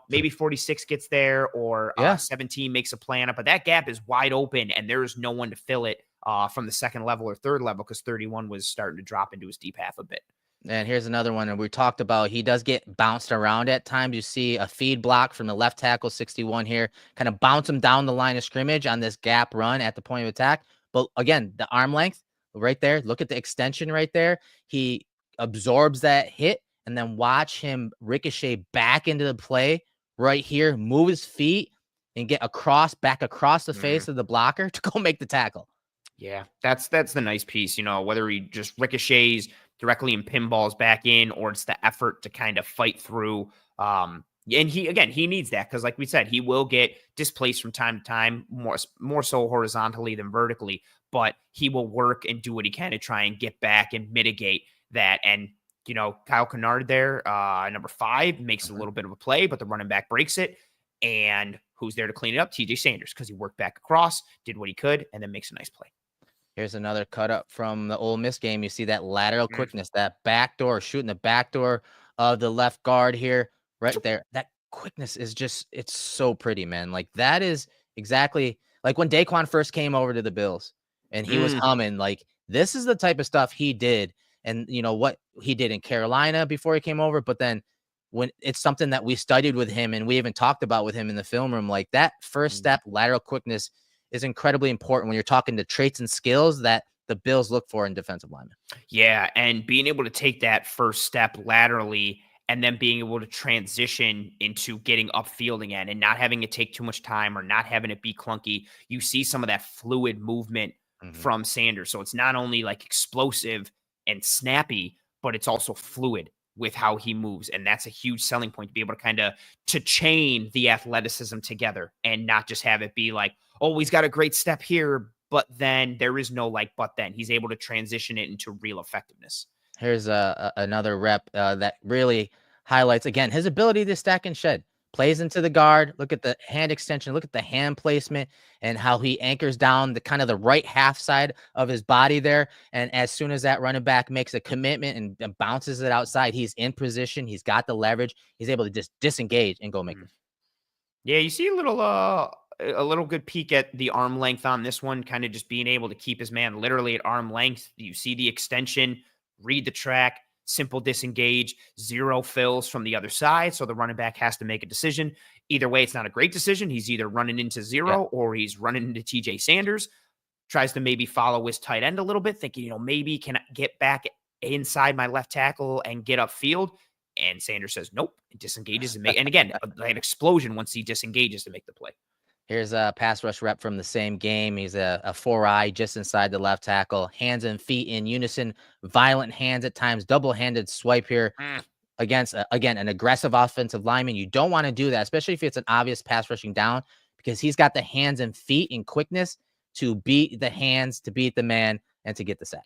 maybe 46 gets there or 17 makes a play on it, but that gap is wide open and there's no one to fill it from the second level or third level because 31 was starting to drop into his deep half a bit. And here's another one. And we talked about he does get bounced around at times. You see a feed block from the left tackle, 61 here, kind of bounce him down the line of scrimmage on this gap run at the point of attack. But again, the arm length right there. Look at the extension right there. He absorbs that hit and then watch him ricochet back into the play right here, move his feet and get back across the face of the blocker to go make the tackle. Yeah, that's the nice piece, whether he just ricochets directly and pinballs back in, or it's the effort to kind of fight through. And he needs that because, like we said, he will get displaced from time to time, more so horizontally than vertically, but he will work and do what he can to try and get back and mitigate that. And, Kyle Kennard there, number 5, makes a little bit of a play, but the running back breaks it. And who's there to clean it up? TJ Sanders, because he worked back across, did what he could, and then makes a nice play. Here's another cut up from the Ole Miss game. You see that lateral quickness, that backdoor, shooting the backdoor of the left guard here, right there. That quickness is it's so pretty, man. Like that is exactly like when Daquan first came over to the Bills and he was humming. Like this is the type of stuff he did. And what he did in Carolina before he came over. But then when it's something that we studied with him and we even talked about with him in the film room, like that first step lateral quickness is incredibly important when you're talking to traits and skills that the Bills look for in defensive linemen. Yeah, and being able to take that first step laterally and then being able to transition into getting upfield again and not having it take too much time or not having it be clunky. You see some of that fluid movement from Sanders. So it's not only like explosive and snappy, but it's also fluid with how he moves. And that's a huge selling point to be able to chain the athleticism together and not just have it be like, oh, he's got a great step here, but then there is no but then. He's able to transition it into real effectiveness. Here's another rep that really highlights, again, his ability to stack and shed. Plays into the guard. Look at the hand extension. Look at the hand placement and how he anchors down the kind of the right half side of his body there. And as soon as that running back makes a commitment and bounces it outside, he's in position. He's got the leverage. He's able to just disengage and go make it. Yeah, you see a little good peek at the arm length on this one, kind of just being able to keep his man literally at arm length. You see the extension, read the track, simple disengage, 0 fills from the other side. So the running back has to make a decision. Either way, it's not a great decision. He's either running into 0 or he's running into TJ Sanders. Tries to maybe follow his tight end a little bit, thinking, maybe can I get back inside my left tackle and get upfield? And Sanders says, nope, and disengages. And again, an explosion once he disengages to make the play. Here's a pass rush rep from the same game. He's a 4-eye just inside the left tackle, hands and feet in unison, violent hands at times, double-handed swipe here against, again, an aggressive offensive lineman. You don't want to do that, especially if it's an obvious pass rushing down, because he's got the hands and feet and quickness to beat the hands, to beat the man, and to get the sack.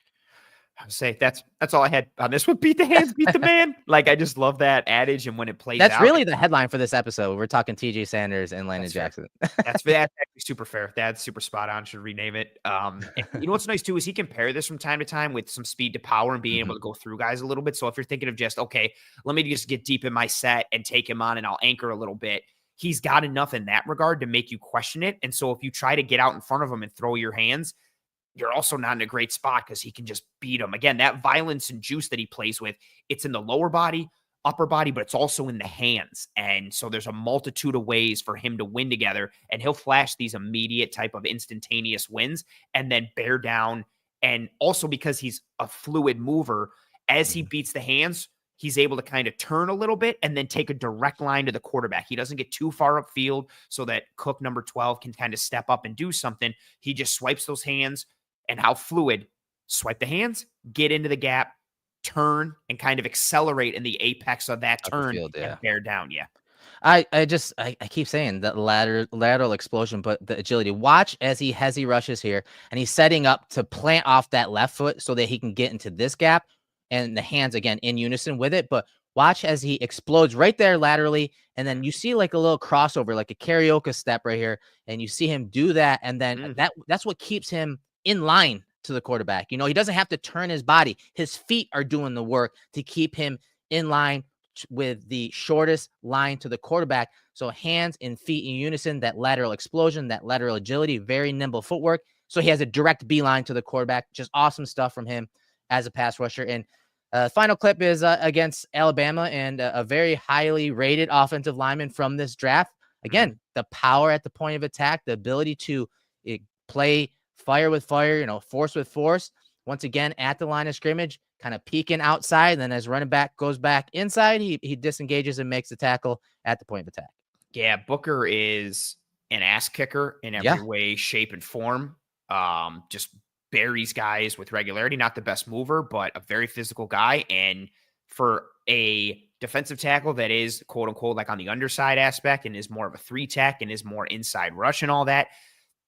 I would say that's all I had on this one. Beat the hands, beat the man. Like, I just love that adage. And when it plays that's really the headline for this episode. We're talking TJ Sanders and Landon Jackson. That's actually super fair. That's super spot on. Should rename it. What's nice too is he compare this from time to time with some speed to power and being able to go through guys a little bit. So if you're thinking of just, okay, let me just get deep in my set and take him on and I'll anchor a little bit. He's got enough in that regard to make you question it. And so if you try to get out in front of him and throw your hands, you're also not in a great spot because he can just beat him. Again, that violence and juice that he plays with, it's in the lower body, upper body, but it's also in the hands. And so there's a multitude of ways for him to win together. And he'll flash these immediate type of instantaneous wins and then bear down. And also because he's a fluid mover, as he beats the hands, he's able to kind of turn a little bit and then take a direct line to the quarterback. He doesn't get too far upfield so that Cook number 12 can kind of step up and do something. He just swipes those hands, and how fluid. Swipe the hands, get into the gap, turn, and kind of accelerate in the apex of that Up the turn field, yeah. and bear down. Yeah. I keep saying that lateral explosion, but the agility. Watch as he rushes here, and he's setting up to plant off that left foot so that he can get into this gap, and the hands again in unison with it. But watch as he explodes right there laterally, and then you see like a little crossover, like a karaoke step right here, and you see him do that, and then that's what keeps him in line to the quarterback. You know, he doesn't have to turn his body; his feet are doing the work to keep him in line with the shortest line to the quarterback. So hands and feet in unison, that lateral explosion, that lateral agility, very nimble footwork. So he has a direct beeline to the quarterback. Just awesome stuff from him as a pass rusher. And final clip is against Alabama, and a very highly rated offensive lineman from this draft. Again, the power at the point of attack, the ability to play fire with fire, you know, force with force. Once again, at the line of scrimmage, kind of peeking outside. And then as running back goes back inside, he disengages and makes the tackle at the point of attack. Yeah, Booker is an ass kicker in every way, shape, and form. Just buries guys with regularity. Not the best mover, but a very physical guy. And for a defensive tackle that is quote unquote like on the underside aspect and is more of a 3-tech and is more inside rush and all that,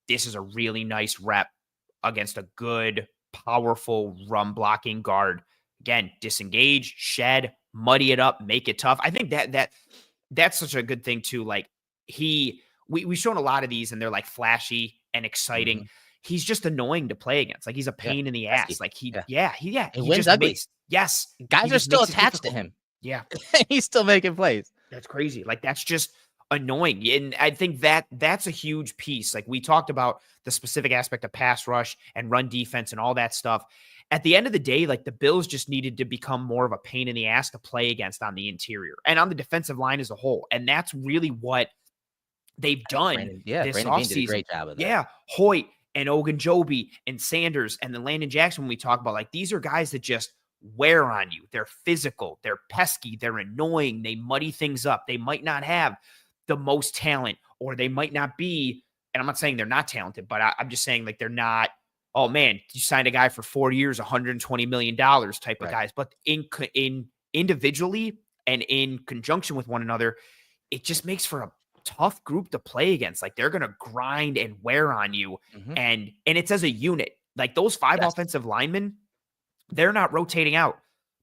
this is a really nice rep against a good, powerful run blocking guard. Again, disengage, shed, muddy it up, make it tough. I think that's such a good thing too. Like we've shown a lot of these and they're like flashy and exciting. He's just annoying to play against. Like he's a pain in the ass. Like he wins just ugly. Guys are still attached to him. Yeah. He's still making plays. That's crazy. Like that's just annoying. And I think that's a huge piece. Like we talked about the specific aspect of pass rush and run defense and all that stuff. At the end of the day, like the Bills just needed to become more of a pain in the ass to play against on the interior and on the defensive line as a whole. And that's really what they've done this Brandon Beane did a great job of that. Yeah. Hoyt and Ogunjobi and Sanders and then Landon Jackson, when we talk about like, these are guys that just wear on you. They're physical. They're pesky. They're annoying. They muddy things up. They might not have the most talent, or they might not be, and I'm not saying they're not talented, but I'm just saying like they're not, oh man, you signed a guy for 4 years, $120 million type of guys. But in individually and in conjunction with one another, it just makes for a tough group to play against. Like they're going to grind and wear on you. And it's as a unit. Like those 5 offensive linemen, they're not rotating out.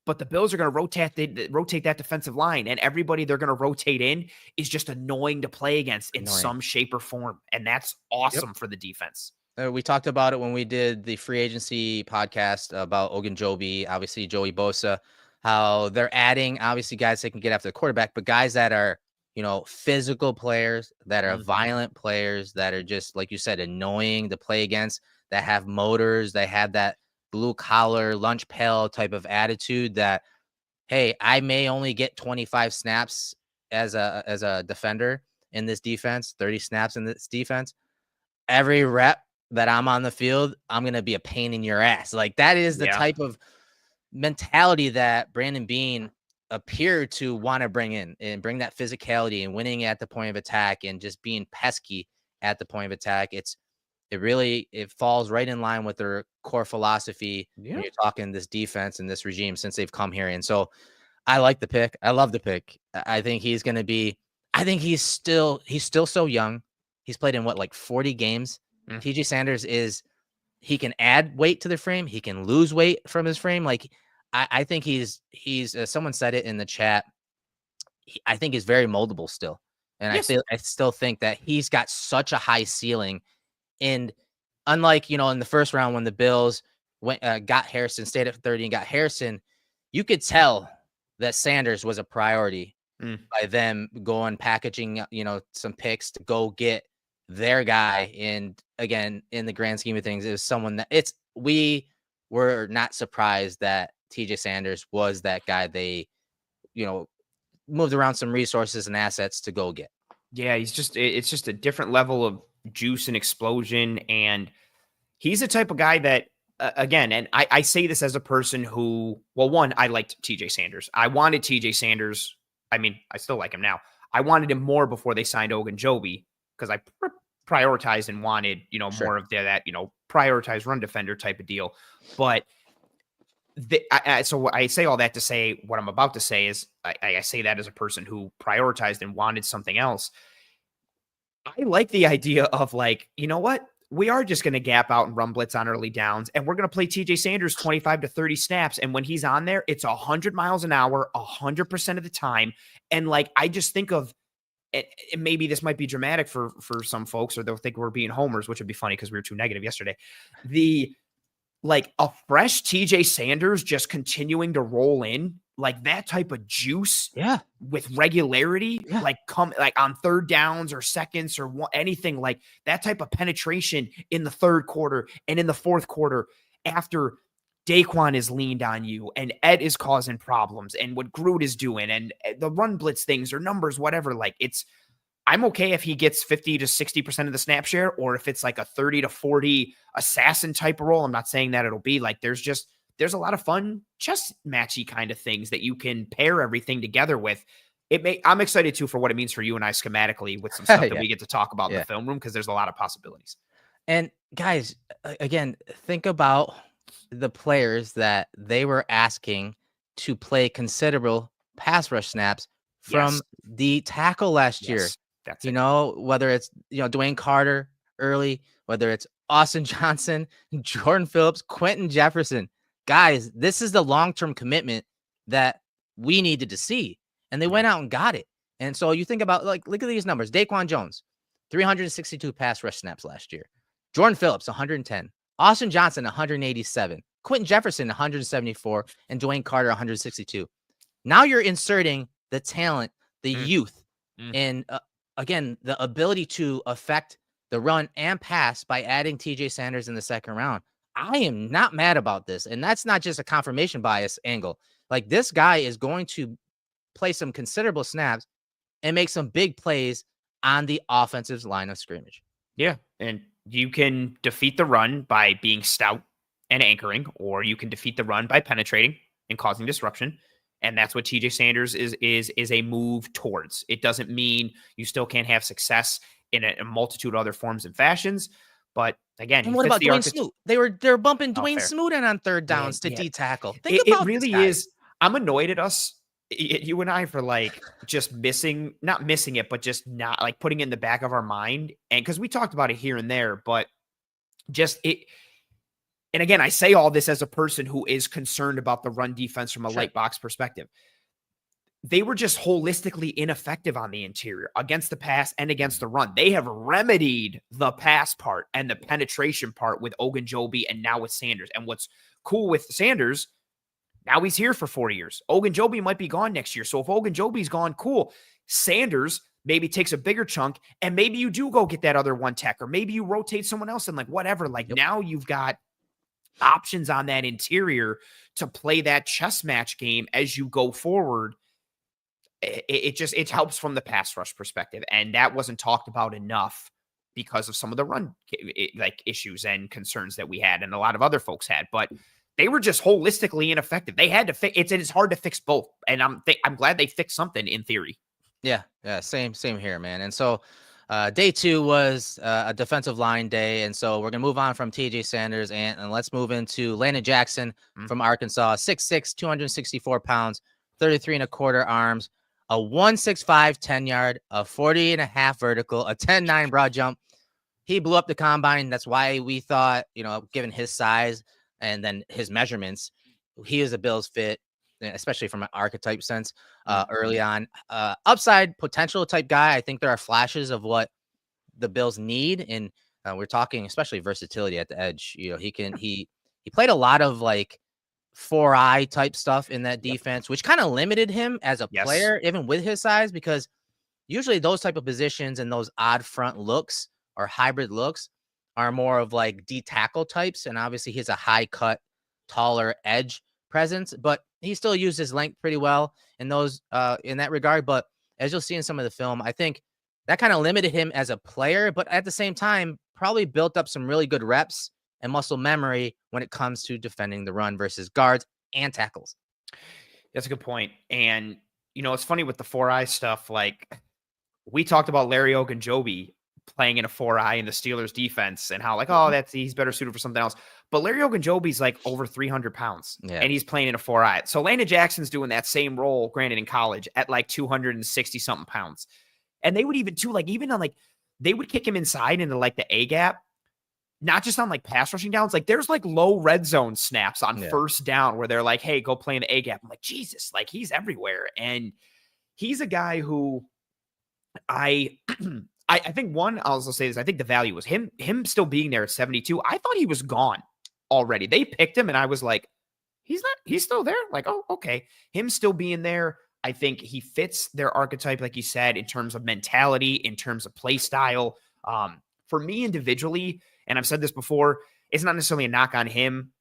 But the Bills are going to rotate that defensive line, and everybody they're going to rotate in is just annoying to play against in some shape or form. And that's awesome for the defense. We talked about it when we did the free agency podcast about Ogunjobi, obviously Joey Bosa, how they're adding obviously guys that can get after the quarterback, but guys that are, you know, physical players, that are violent players, that are just, like you said, annoying to play against, that have motors, they have that blue collar lunch pail type of attitude that, hey, I may only get 25 snaps as a defender in this defense, 30 snaps in this defense. Every rep that I'm on the field, I'm going to be a pain in your ass. Like that is the type of mentality that Brandon Beane appeared to want to bring in and bring that physicality and winning at the point of attack and just being pesky at the point of attack. It falls right in line with their core philosophy when you're talking this defense and this regime since they've come here. And so I like the pick. I love the pick. I think he's going to be, I think he's still so young. He's played in like 40 games. TJ Sanders he can add weight to the frame. He can lose weight from his frame. Like I think he's someone said it in the chat. I think he's very moldable still. And I still think that he's got such a high ceiling. And unlike, you know, in the first round when the Bills got Harrison, stayed at 30 and got Harrison, you could tell that Sanders was a priority by them going packaging, you know, some picks to go get their guy. And again, in the grand scheme of things, it was someone that we were not surprised that TJ Sanders was that guy they, you know, moved around some resources and assets to go get. Yeah, it's just a different level of juice and explosion. And he's the type of guy that again, and I say this as a person who, well, one, I liked TJ Sanders. I wanted TJ Sanders. I mean, I still like him now. I wanted him more before they signed Ogunjobi because I prioritized and wanted, Sure. more of that, prioritized run defender type of deal. But so I say all that to say what I'm about to say is I say that as a person who prioritized and wanted something else. I like the idea of like, you know what? We are just going to gap out and run blitz on early downs, and we're going to play TJ Sanders 25 to 30 snaps. And when he's on there, it's 100 miles an hour, 100% of the time. And like, I just think of, and maybe this might be dramatic for some folks, or they'll think we're being homers, which would be funny because we were too negative yesterday. Like a fresh TJ Sanders just continuing to roll in, like that type of juice with regularity, like on third downs or seconds or anything, like that type of penetration in the third quarter and in the fourth quarter after Daquan is leaned on you and Ed is causing problems and what Groot is doing and the run blitz things or numbers, whatever. Like I'm okay if he gets 50 to 60% of the snap share, or if it's like a 30 to 40 assassin type of role. I'm not saying that it'll be like, there's a lot of fun chess matchy kind of things that you can pair everything together with. I'm excited too for what it means for you and I schematically with some stuff that we get to talk about in the film room, because there's a lot of possibilities. And guys, again, think about the players that they were asking to play considerable pass rush snaps from the tackle last year. That's whether it's, Dwayne Carter early, whether it's Austin Johnson, Jordan Phillips, Quentin Jefferson. Guys, this is the long-term commitment that we needed to see. And they went out and got it. And so you think about, like, look at these numbers. Daquan Jones, 362 pass rush snaps last year. Jordan Phillips, 110. Austin Johnson, 187. Quentin Jefferson, 174. And Dwayne Carter, 162. Now you're inserting the talent, the youth, and again, the ability to affect the run and pass by adding TJ Sanders in the second round. I am not mad about this. And that's not just a confirmation bias angle. Like, this guy is going to play some considerable snaps and make some big plays on the offensive line of scrimmage. Yeah. And you can defeat the run by being stout and anchoring, or you can defeat the run by penetrating and causing disruption. And that's what TJ Sanders is a move towards. It doesn't mean you still can't have success in a multitude of other forms and fashions. But again, and what about Dwayne Smoot? They're bumping Dwayne Smoot in on third downs to D-tackle. Think about it really is. I'm annoyed at us, you and I, for like just not missing it, but just not like putting it in the back of our mind. And because we talked about it here and there, but just it. And again, I say all this as a person who is concerned about the run defense from a light box perspective. They were just holistically ineffective on the interior against the pass and against the run. They have remedied the pass part and the penetration part with Ogunjobi and now with Sanders. And what's cool with Sanders, now he's here for 4 years. Ogunjobi might be gone next year. So if Ogunjobi's gone, cool. Sanders maybe takes a bigger chunk, and maybe you do go get that other one tech, or maybe you rotate someone else and like whatever. Like now you've got options on that interior to play that chess match game as you go forward. It helps from the pass rush perspective. And that wasn't talked about enough because of some of the run like issues and concerns that we had and a lot of other folks had, but they were just holistically ineffective. They had to fix it's hard to fix both. And I'm glad they fixed something in theory. Yeah. Same here, man. And so day 2 was a defensive line day. And so we're going to move on from TJ Sanders and let's move into Landon Jackson from Arkansas, 6'6", 264 pounds, 33 and a quarter arms, a 165 10-yard, a 40 and a half vertical, a 10-9 broad jump. He blew up the combine. That's why we thought, given his size and then his measurements, he is a Bills fit, especially from an archetype sense early on. Upside potential type guy. I think there are flashes of what the Bills need. And we're talking especially versatility at the edge. He played a lot of like 4-eye type stuff in that defense, which kind of limited him as a player, even with his size, because usually those type of positions and those odd front looks or hybrid looks are more of like D-tackle types. And obviously he's a high cut, taller edge presence, but he still used his length pretty well in those in that regard. But as you'll see in some of the film, I think that kind of limited him as a player, but at the same time, probably built up some really good reps and muscle memory when it comes to defending the run versus guards and tackles. That's a good point. And, it's funny with the 4-eye stuff. Like, we talked about Larry Ogunjobi playing in a 4-eye in the Steelers defense and how, like, he's better suited for something else. But Larry Ogunjobi's like over 300 pounds and he's playing in a 4-eye. So Landon Jackson's doing that same role, granted in college, at like 260 something pounds. And they would even too, like, even on like, they would kick him inside into like the A gap, not just on like pass rushing downs. Like, there's like low red zone snaps on first down where they're like, hey, go play in the A gap. I'm like, Jesus, like, he's everywhere. And he's a guy who I think, one, I'll also say this, I think the value was him still being there at 72. I thought he was gone already. They picked him and I was like, he's still there. Like, oh, okay. Him still being there, I think he fits their archetype, like you said, in terms of mentality, in terms of play style. For me individually, and I've said this before, it's not necessarily a knock on him.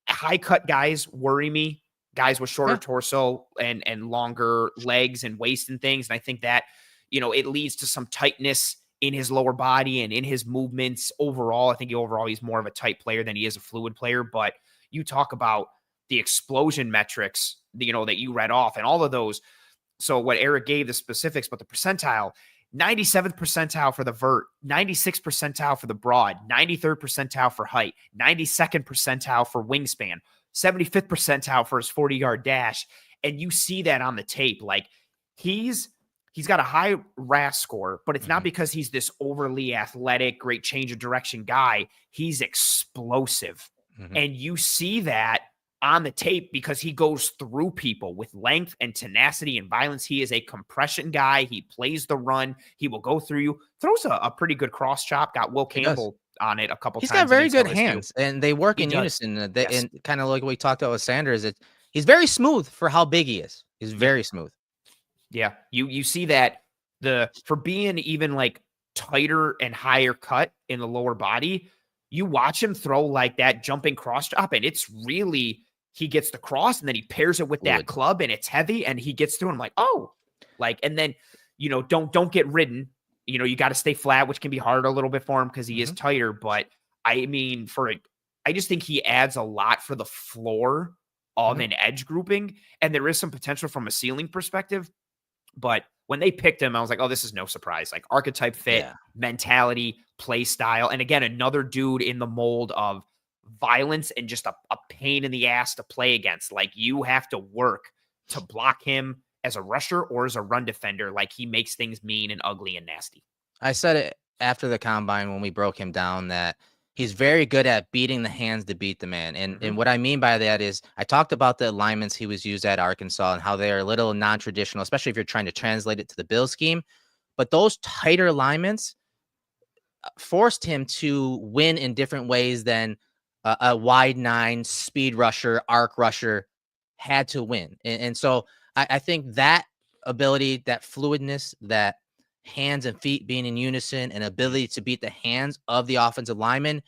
High cut guys worry me. Guys with shorter torso and longer legs and waist and things. And I think that, it leads to some tightness in his lower body and in his movements overall. I think he's more of a tight player than he is a fluid player. But you talk about the explosion metrics, that you read off and all of those. So what Eric gave the specifics, but the percentile, 97th percentile for the vert, 96th percentile for the broad, 93rd percentile for height, 92nd percentile for wingspan, 75th percentile for his 40-yard dash. And you see that on the tape. Like, he's got a high RAS score, but it's not because he's this overly athletic, great change of direction guy. He's explosive. And you see that on the tape because he goes through people with length and tenacity and violence. He is a compression guy. He plays the run. He will go through you. Throws a pretty good cross chop. Got Will Campbell on it a couple times. He's got very good hands, and they work in unison. And kind of like we talked about with Sanders, he's very smooth for how big he is. He's very smooth. Yeah, you see that for being even like tighter and higher cut in the lower body, you watch him throw like that jumping cross chop, and it's really, he gets the cross and then he pairs it with that club and it's heavy and he gets through and I'm like, oh, like, and then, don't get ridden. You got to stay flat, which can be harder a little bit for him because he is tighter. But I mean, I just think he adds a lot for the floor of an edge grouping, and there is some potential from a ceiling perspective. But when they picked him, I was like, oh, this is no surprise. Like, archetype fit, mentality, play style. And again, another dude in the mold of violence and just a pain in the ass to play against. Like, you have to work to block him as a rusher or as a run defender. Like, he makes things mean and ugly and nasty. I said it after the combine when we broke him down that he's very good at beating the hands to beat the man. And what I mean by that is I talked about the alignments he was used at Arkansas and how they're a little non-traditional, especially if you're trying to translate it to the Bill scheme. But those tighter alignments forced him to win in different ways than a wide 9 speed rusher, arc rusher had to win. And so I think that ability, that fluidness, that hands and feet being in unison and ability to beat the hands of the offensive lineman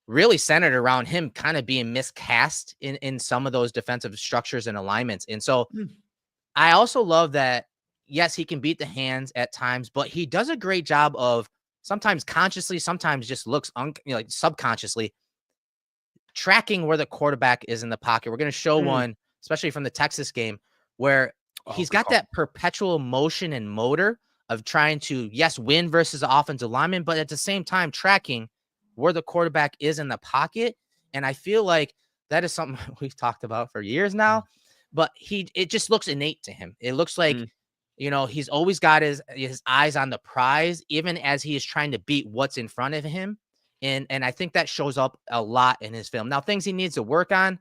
really centered around him kind of being miscast in some of those defensive structures and alignments. And so I also love that, yes, he can beat the hands at times, but he does a great job of sometimes consciously, sometimes just looks like subconsciously tracking where the quarterback is in the pocket. We're going to show one, especially from the Texas game, where he's got that perpetual motion and motor of trying to, yes, win versus the offensive lineman, but at the same time tracking where the quarterback is in the pocket. And I feel like that is something we've talked about for years now, but it just looks innate to him. It looks like, he's always got his eyes on the prize, even as he is trying to beat what's in front of him. And I think that shows up a lot in his film. Now, things he needs to work on,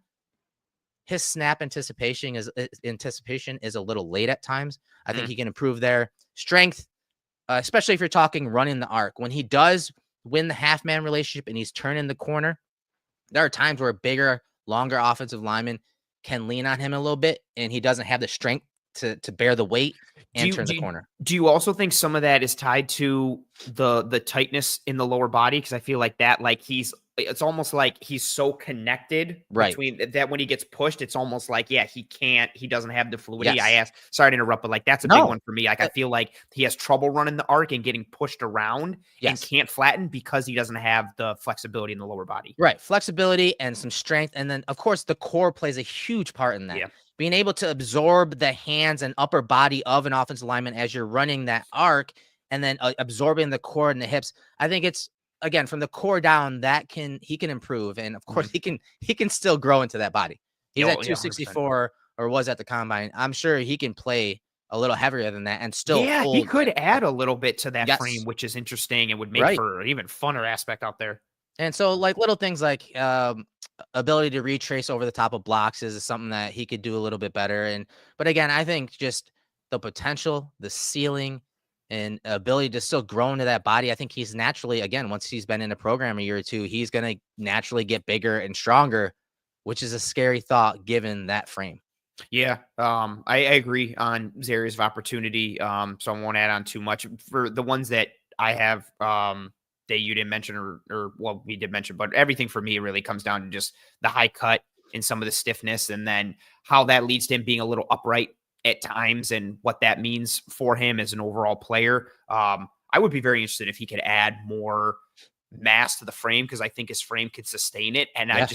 his snap anticipation is a little late at times. I think he can improve there. Strength, especially if you're talking running the arc. When he does win the half-man relationship and he's turning the corner, there are times where a bigger, longer offensive lineman can lean on him a little bit, and he doesn't have the strength to bear the weight and turn the corner. Do you also think some of that is tied to the tightness in the lower body? Because I feel like that, like, he's it's almost like he's so connected Right. between that when he gets pushed, it's almost like, yeah, he doesn't have the fluidity. Yes. Sorry to interrupt, but like that's a big No. one for me. Like I feel like he has trouble running the arc and getting pushed around and Yes. can't flatten because he doesn't have the flexibility in the lower body. Right. Flexibility and some strength. And then, of course, the core plays a huge part in that. Yeah. Being able to absorb the hands and upper body of an offensive lineman as you're running that arc and then absorbing the core and the hips. I think it's, again, from the core down, he can improve. And of course, he can still grow into that body. He's at 100%. 264 or was at the combine. I'm sure he can play a little heavier than that and still Yeah, he hold. could add a little bit to that Yes. frame, which is interesting and would make Right. for an even funner aspect out there. And so, like, little things like ability to retrace over the top of blocks is something that he could do a little bit better. But again, I think just the potential, the ceiling, and ability to still grow into that body. I think he's naturally, again, once he's been in a program a year or two, he's going to naturally get bigger and stronger, which is a scary thought given that frame. Yeah, I agree on his areas of opportunity. So I won't add on too much for the ones that I have. That you didn't mention, or well, we did mention, but everything for me really comes down to just the high cut and some of the stiffness, and then how that leads to him being a little upright at times, and what that means for him as an overall player. I would be very interested if he could add more mass to the frame because I think his frame could sustain it, and I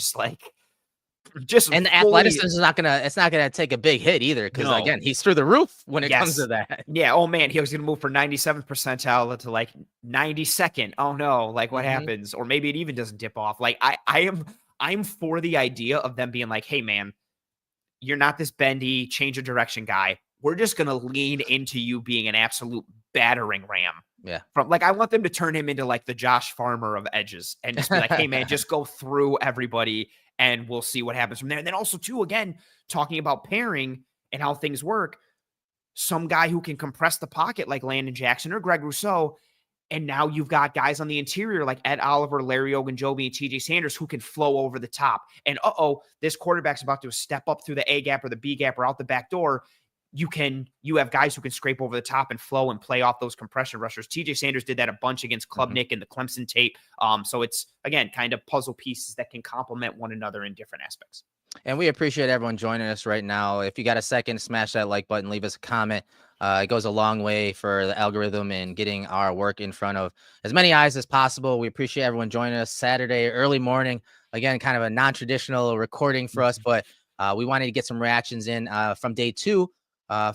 just and the athleticism is not gonna take a big hit either because again he's through the roof when it comes to that. Yeah. Oh man, he was gonna move from 97th percentile to like 92nd. Oh no, like what happens? Or maybe it even doesn't dip off. Like I'm for the idea of them being like, hey man, you're not this bendy change of direction guy. We're just gonna lean into you being an absolute battering ram. Yeah. From like I want them to turn him into like the Josh Farmer of edges and just be like, hey man, just go through everybody and we'll see what happens from there. And then also, too, again, talking about pairing and how things work, some guy who can compress the pocket like Landon Jackson or Greg Rousseau, and now you've got guys on the interior like Ed Oliver, Larry Ogunjobi, and TJ Sanders who can flow over the top. And this quarterback's about to step up through the A gap or the B gap or out the back door. You have guys who can scrape over the top and flow and play off those compression rushers. TJ Sanders did that a bunch against Klubnik in the Clemson tape. So it's, again, kind of puzzle pieces that can complement one another in different aspects. And we appreciate everyone joining us right now. If you got a second, smash that like button, leave us a comment. It goes a long way for the algorithm and getting our work in front of as many eyes as possible. We appreciate everyone joining us Saturday, early morning. Again, kind of a non-traditional recording for us, but we wanted to get some reactions in from day 2.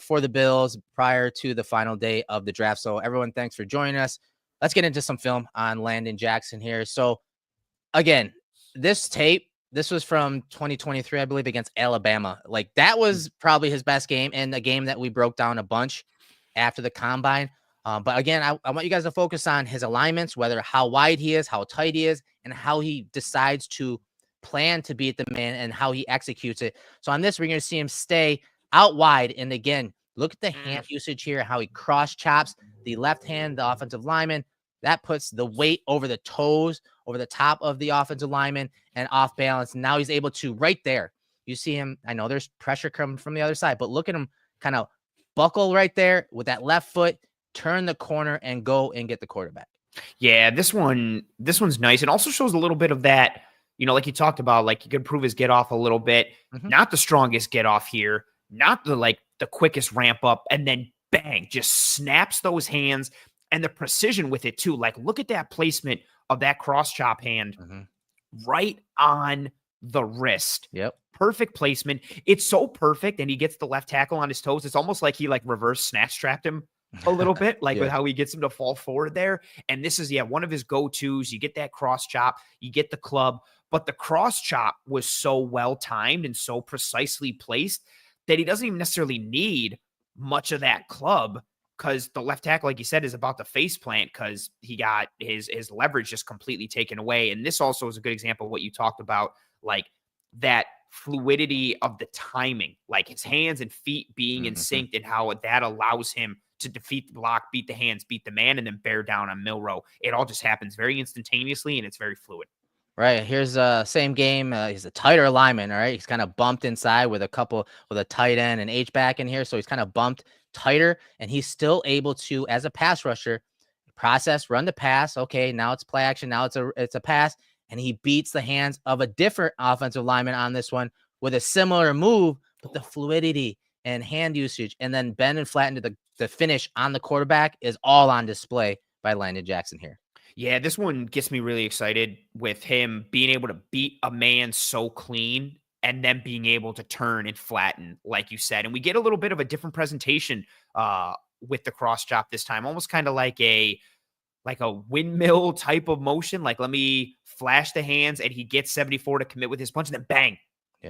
For the Bills prior to the final day of the draft. So everyone, thanks for joining us. Let's get into some film on Landon Jackson here. So again, this was from 2023, I believe, against Alabama. Like that was probably his best game and a game that we broke down a bunch after the combine. But again, I want you guys to focus on his alignments, whether how wide he is, how tight he is, and how he decides to plan to beat the man and how he executes it. So on this, we're going to see him stay out wide. And again, look at the hand usage here, how he cross chops the left hand, the offensive lineman. That puts the weight over the toes, over the top of the offensive lineman and off balance. Now he's able to right there. You see him. I know there's pressure coming from the other side, but look at him kind of buckle right there with that left foot, turn the corner and go and get the quarterback. Yeah, this one's nice. It also shows a little bit of that, like you talked about, like he could improve his get off a little bit. Not the strongest get off here. Not the quickest ramp up, and then bang, just snaps those hands and the precision with it too. Like, look at that placement of that cross chop hand right on the wrist. Yep. Perfect placement. It's so perfect. And he gets the left tackle on his toes. It's almost like he reverse snatch trapped him a little bit, with how he gets him to fall forward there. And this is, one of his go-tos. You get that cross chop, you get the club, but the cross chop was so well timed and so precisely placed that he doesn't even necessarily need much of that club because the left tackle, like you said, is about to face plant because he got his leverage just completely taken away. And this also is a good example of what you talked about, like that fluidity of the timing, like his hands and feet being in sync and how that allows him to defeat the block, beat the hands, beat the man, and then bear down on Milroe. It all just happens very instantaneously and it's very fluid. Right. Here's same game. He's a tighter alignment. All right. He's kind of bumped inside with a tight end and H-back in here. So he's kind of bumped tighter and he's still able to, as a pass rusher, run the pass. Okay. Now it's play action. Now it's a pass. and he beats the hands of a different offensive lineman on this one with a similar move, but the fluidity and hand usage, and then bend and flatten to the finish on the quarterback is all on display by Landon Jackson here. Yeah, this one gets me really excited with him being able to beat a man so clean and then being able to turn and flatten, like you said. And we get a little bit of a different presentation with the cross chop this time, almost kind of like a windmill type of motion. Like, let me flash the hands, and he gets 74 to commit with his punch, and then bang,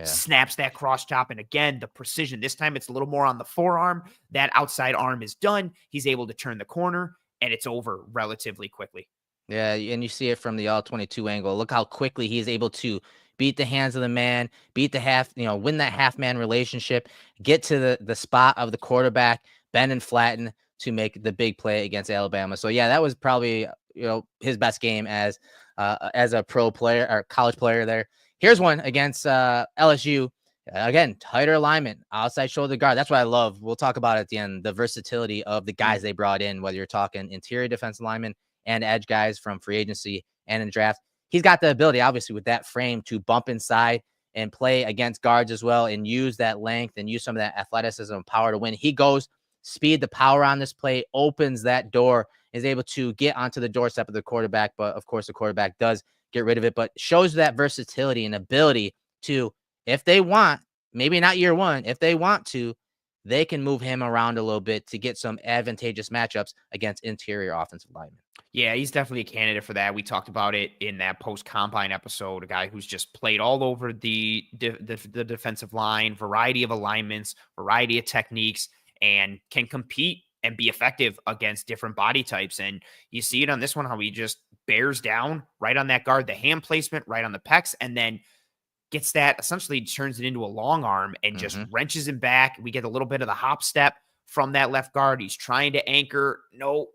snaps that cross chop. And again, the precision. This time it's a little more on the forearm. That outside arm is done. He's able to turn the corner, and it's over relatively quickly. Yeah, and you see it from the All-22 angle. Look how quickly he is able to beat the hands of the man, beat the half, win that half-man relationship, get to the spot of the quarterback, bend and flatten to make the big play against Alabama. So yeah, that was probably his best game as a pro player or college player there. Here's one against LSU. Again, tighter alignment, outside shoulder guard. That's what I love. We'll talk about it at the end, the versatility of the guys they brought in, whether you're talking interior defensive linemen and edge guys from free agency and in draft. He's got the ability, obviously, with that frame to bump inside and play against guards as well and use that length and use some of that athleticism and power to win. He goes speed, the power on this play, opens that door, is able to get onto the doorstep of the quarterback. But, of course, the quarterback does get rid of it, but shows that versatility and ability to, if they want, maybe not year one, if they want to, they can move him around a little bit to get some advantageous matchups against interior offensive linemen. Yeah, he's definitely a candidate for that. We talked about it in that post-combine episode, a guy who's just played all over the defensive line, variety of alignments, variety of techniques, and can compete and be effective against different body types. And you see it on this one, how he just bears down right on that guard, the hand placement, right on the pecs, and then gets that, essentially turns it into a long arm and just wrenches him back. We get a little bit of the hop step from that left guard. He's trying to anchor. No,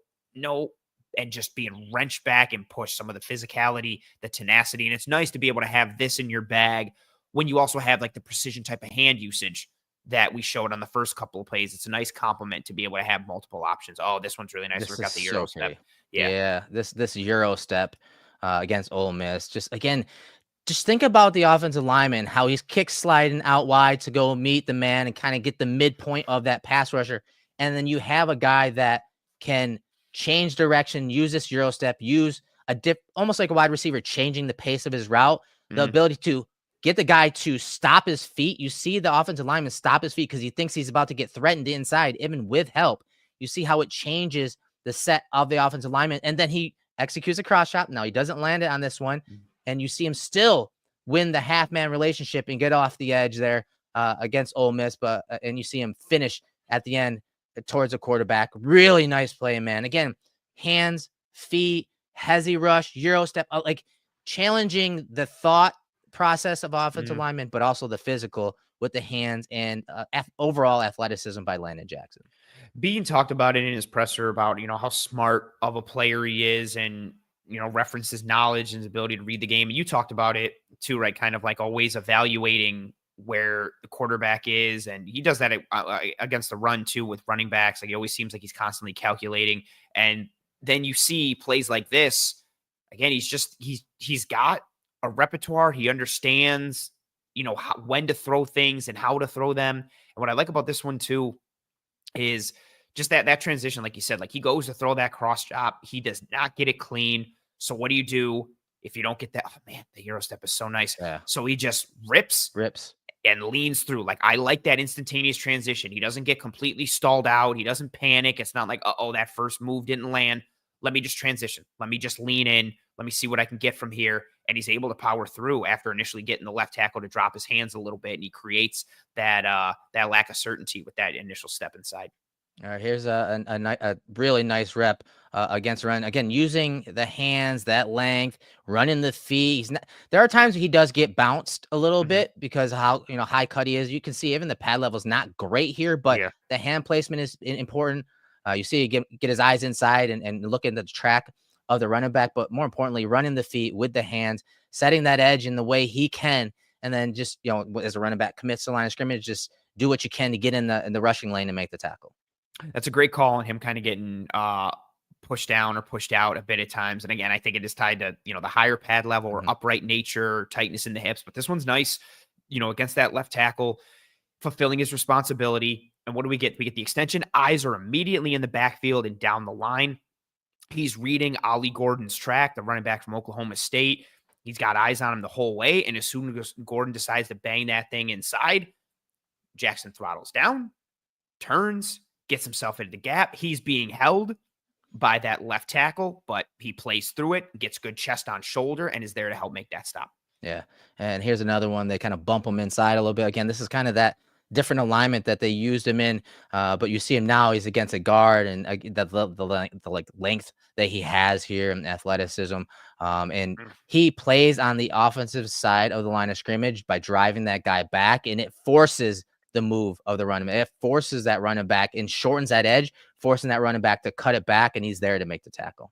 and just being wrenched back and pushed, some of the physicality, the tenacity. And it's nice to be able to have this in your bag when you also have like the precision type of hand usage that we showed on the first couple of plays. It's a nice compliment to be able to have multiple options. Oh, this one's really nice. We've got the Euro step. Yeah. This Euro step against Ole Miss. Just think about the offensive lineman, how he's kick sliding out wide to go meet the man and kind of get the midpoint of that pass rusher. And then you have a guy that can change direction, use this Euro step, use a dip, almost like a wide receiver, changing the pace of his route, the ability to get the guy to stop his feet. You see the offensive lineman stop his feet because he thinks he's about to get threatened inside, even with help. You see how it changes the set of the offensive lineman. And then he executes a cross shot. Now he doesn't land it on this one. And you see him still win the half-man relationship and get off the edge there against Ole Miss. And you see him finish at the end towards the quarterback. Really nice play, man. Again, hands, feet, hezzy rush, Euro step, like challenging the thought process of offensive linemen, but also the physical with the hands and overall athleticism by Landon Jackson. Bean talked about it in his presser about, how smart of a player he is and, reference his knowledge and his ability to read the game. And you talked about it too, right? Kind of like always evaluating where the quarterback is. And he does that against the run too, with running backs. Like, he always seems like he's constantly calculating. And then you see plays like this. Again, he's got a repertoire. He understands, when to throw things and how to throw them. And what I like about this one too is just that transition, like you said, like he goes to throw that cross chop. He does not get it clean. So what do you do if you don't get that? Oh man, the Euro step is so nice. Yeah. So he just rips and leans through. Like, I like that instantaneous transition. He doesn't get completely stalled out. He doesn't panic. It's not like, that first move didn't land. Let me just transition. Let me just lean in. Let me see what I can get from here. And he's able to power through after initially getting the left tackle to drop his hands a little bit. And he creates that lack of certainty with that initial step inside. All right, here's a really nice rep against run. Again, using the hands, that length, running the feet. There are times he does get bounced a little bit because of how high cut he is. You can see even the pad level is not great here, but the hand placement is important. You see get his eyes inside and look into the track of the running back, but more importantly, running the feet with the hands, setting that edge in the way he can, and then just as a running back commits to the line of scrimmage, just do what you can to get in the rushing lane and make the tackle. That's a great call on him kind of getting pushed down or pushed out a bit at times. And again, I think it is tied to, the higher pad level or upright nature, or tightness in the hips. But this one's nice, against that left tackle, fulfilling his responsibility. And what do we get? We get the extension. Eyes are immediately in the backfield and down the line. He's reading Ollie Gordon's track, the running back from Oklahoma State. He's got eyes on him the whole way. And as soon as Gordon decides to bang that thing inside, Jackson throttles down, turns, gets himself into the gap. He's being held by that left tackle, but he plays through it, gets good chest on shoulder, and is there to help make that stop. Yeah. And here's another one. They kind of bump him inside a little bit. Again, this is kind of that different alignment that they used him in, but you see him now, he's against a guard, and the length that he has here and athleticism, and he plays on the offensive side of the line of scrimmage by driving that guy back, and it forces the move of the running back. It forces that running back and shortens that edge, forcing that running back to cut it back, and he's there to make the tackle.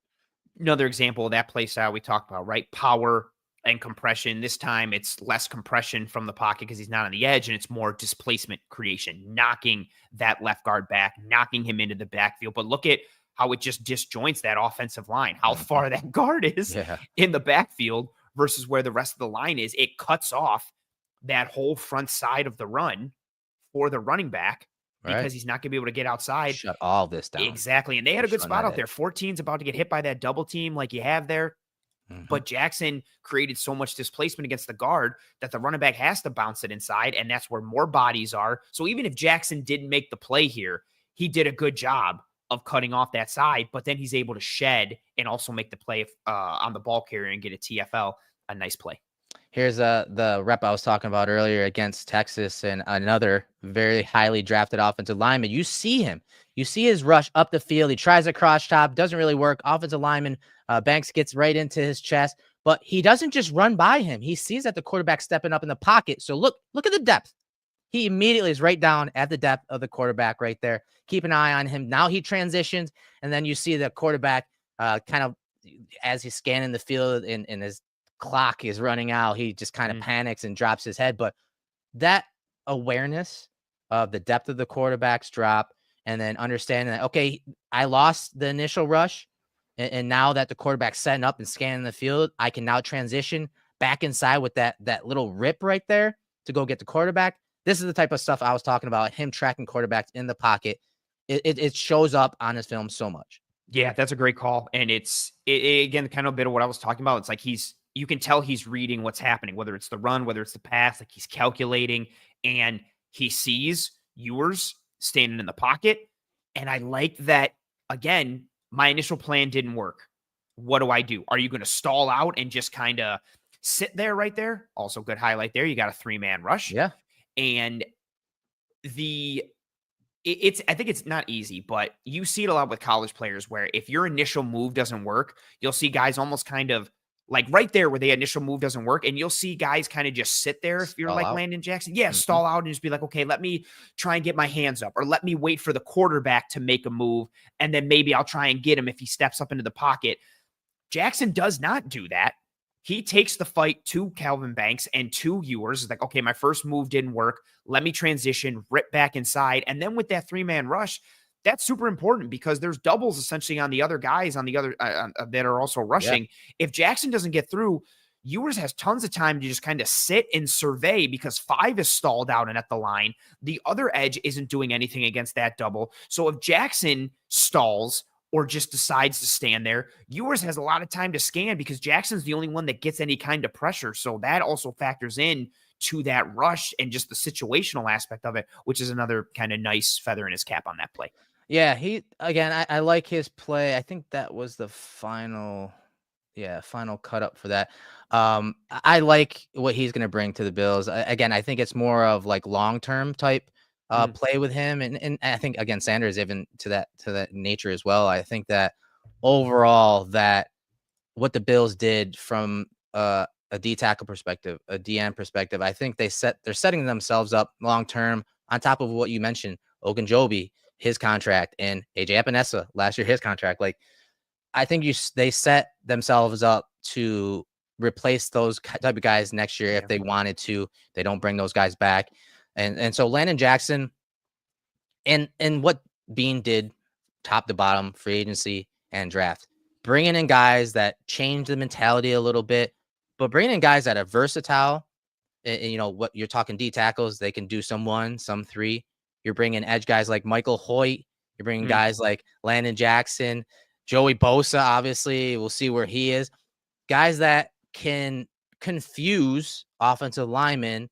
Another example of that play style we talked about, right? Power and compression. This time it's less compression from the pocket because he's not on the edge, and it's more displacement creation, knocking that left guard back, knocking him into the backfield. But look at how it just disjoints that offensive line, how far that guard is in the backfield versus where the rest of the line is. It cuts off that whole front side of the run for the running back because he's not going to be able to get outside. Shut all this down. Exactly. And they had a good spot out there. 14's about to get hit by that double team like you have there. But Jackson created so much displacement against the guard that the running back has to bounce it inside, and that's where more bodies are. So even if Jackson didn't make the play here, he did a good job of cutting off that side, but then he's able to shed and also make the play on the ball carrier and get a TFL, a nice play. Here's the rep I was talking about earlier against Texas and another very highly drafted offensive lineman. You see him. You see his rush up the field. He tries a cross chop. Doesn't really work. Offensive lineman Banks gets right into his chest. But he doesn't just run by him. He sees that the quarterback stepping up in the pocket. So look at the depth. He immediately is right down at the depth of the quarterback right there. Keep an eye on him. Now he transitions, and then you see the quarterback kind of as he's scanning the field and his clock is running out, he just kind of panics and drops his head. But that awareness of the depth of the quarterback's drop, and then understanding that, okay, I lost the initial rush, and now that the quarterback's setting up and scanning the field, I can now transition back inside with that little rip right there to go get the quarterback. This is the type of stuff I was talking about, him tracking quarterbacks in the pocket. It shows up on his film so much. Yeah, that's a great call. And it's again, kind of a bit of what I was talking about. It's like you can tell he's reading what's happening, whether it's the run, whether it's the pass, like he's calculating, and he sees Ewers standing in the pocket. And I like that, again, my initial plan didn't work. What do I do? Are you going to stall out and just kind of sit there right there? Also good highlight there. You got a 3-man rush. Yeah. And I think it's not easy, but you see it a lot with college players where if your initial move doesn't work, you'll see guys almost kind of like right there where the initial move doesn't work. And you'll see guys kind of just sit there. If you're like Landon Jackson, stall out and just be like, okay, let me try and get my hands up, or let me wait for the quarterback to make a move. And then maybe I'll try and get him if he steps up into the pocket. Jackson does not do that. He takes the fight to Calvin Banks and to Ewers. It's like, okay, my first move didn't work. Let me transition, rip back inside. And then with that 3-man rush, that's super important because there's doubles essentially on the other guys on the other that are also rushing. Yeah. If Jackson doesn't get through, Ewers has tons of time to just kind of sit and survey because 5 is stalled out and at the line. The other edge isn't doing anything against that double. So if Jackson stalls or just decides to stand there, Ewers has a lot of time to scan because Jackson's the only one that gets any kind of pressure. So that also factors in to that rush and just the situational aspect of it, which is another kind of nice feather in his cap on that play. Yeah, I like his play. I think that was the final cut up for that. I like what he's going to bring to the Bills. Again, I think it's more of like long-term type play with him. And I think, again, Sanders even to that nature as well. I think that overall that what the Bills did from a D tackle perspective, a DN perspective, I think they're setting themselves up long-term on top of what you mentioned, Ogunjobi, his contract, and AJ Epinesa last year, his contract. Like, I think they set themselves up to replace those type of guys next year if they wanted to. They don't bring those guys back. And so Landon Jackson and what Bean did top to bottom, free agency and draft. Bringing in guys that change the mentality a little bit, but bringing in guys that are versatile. And, what you're talking D tackles, they can do some 1, some 3. You're bringing edge guys like Michael Hoyt. You're bringing guys like Landon Jackson, Joey Bosa. Obviously, we'll see where he is. Guys that can confuse offensive linemen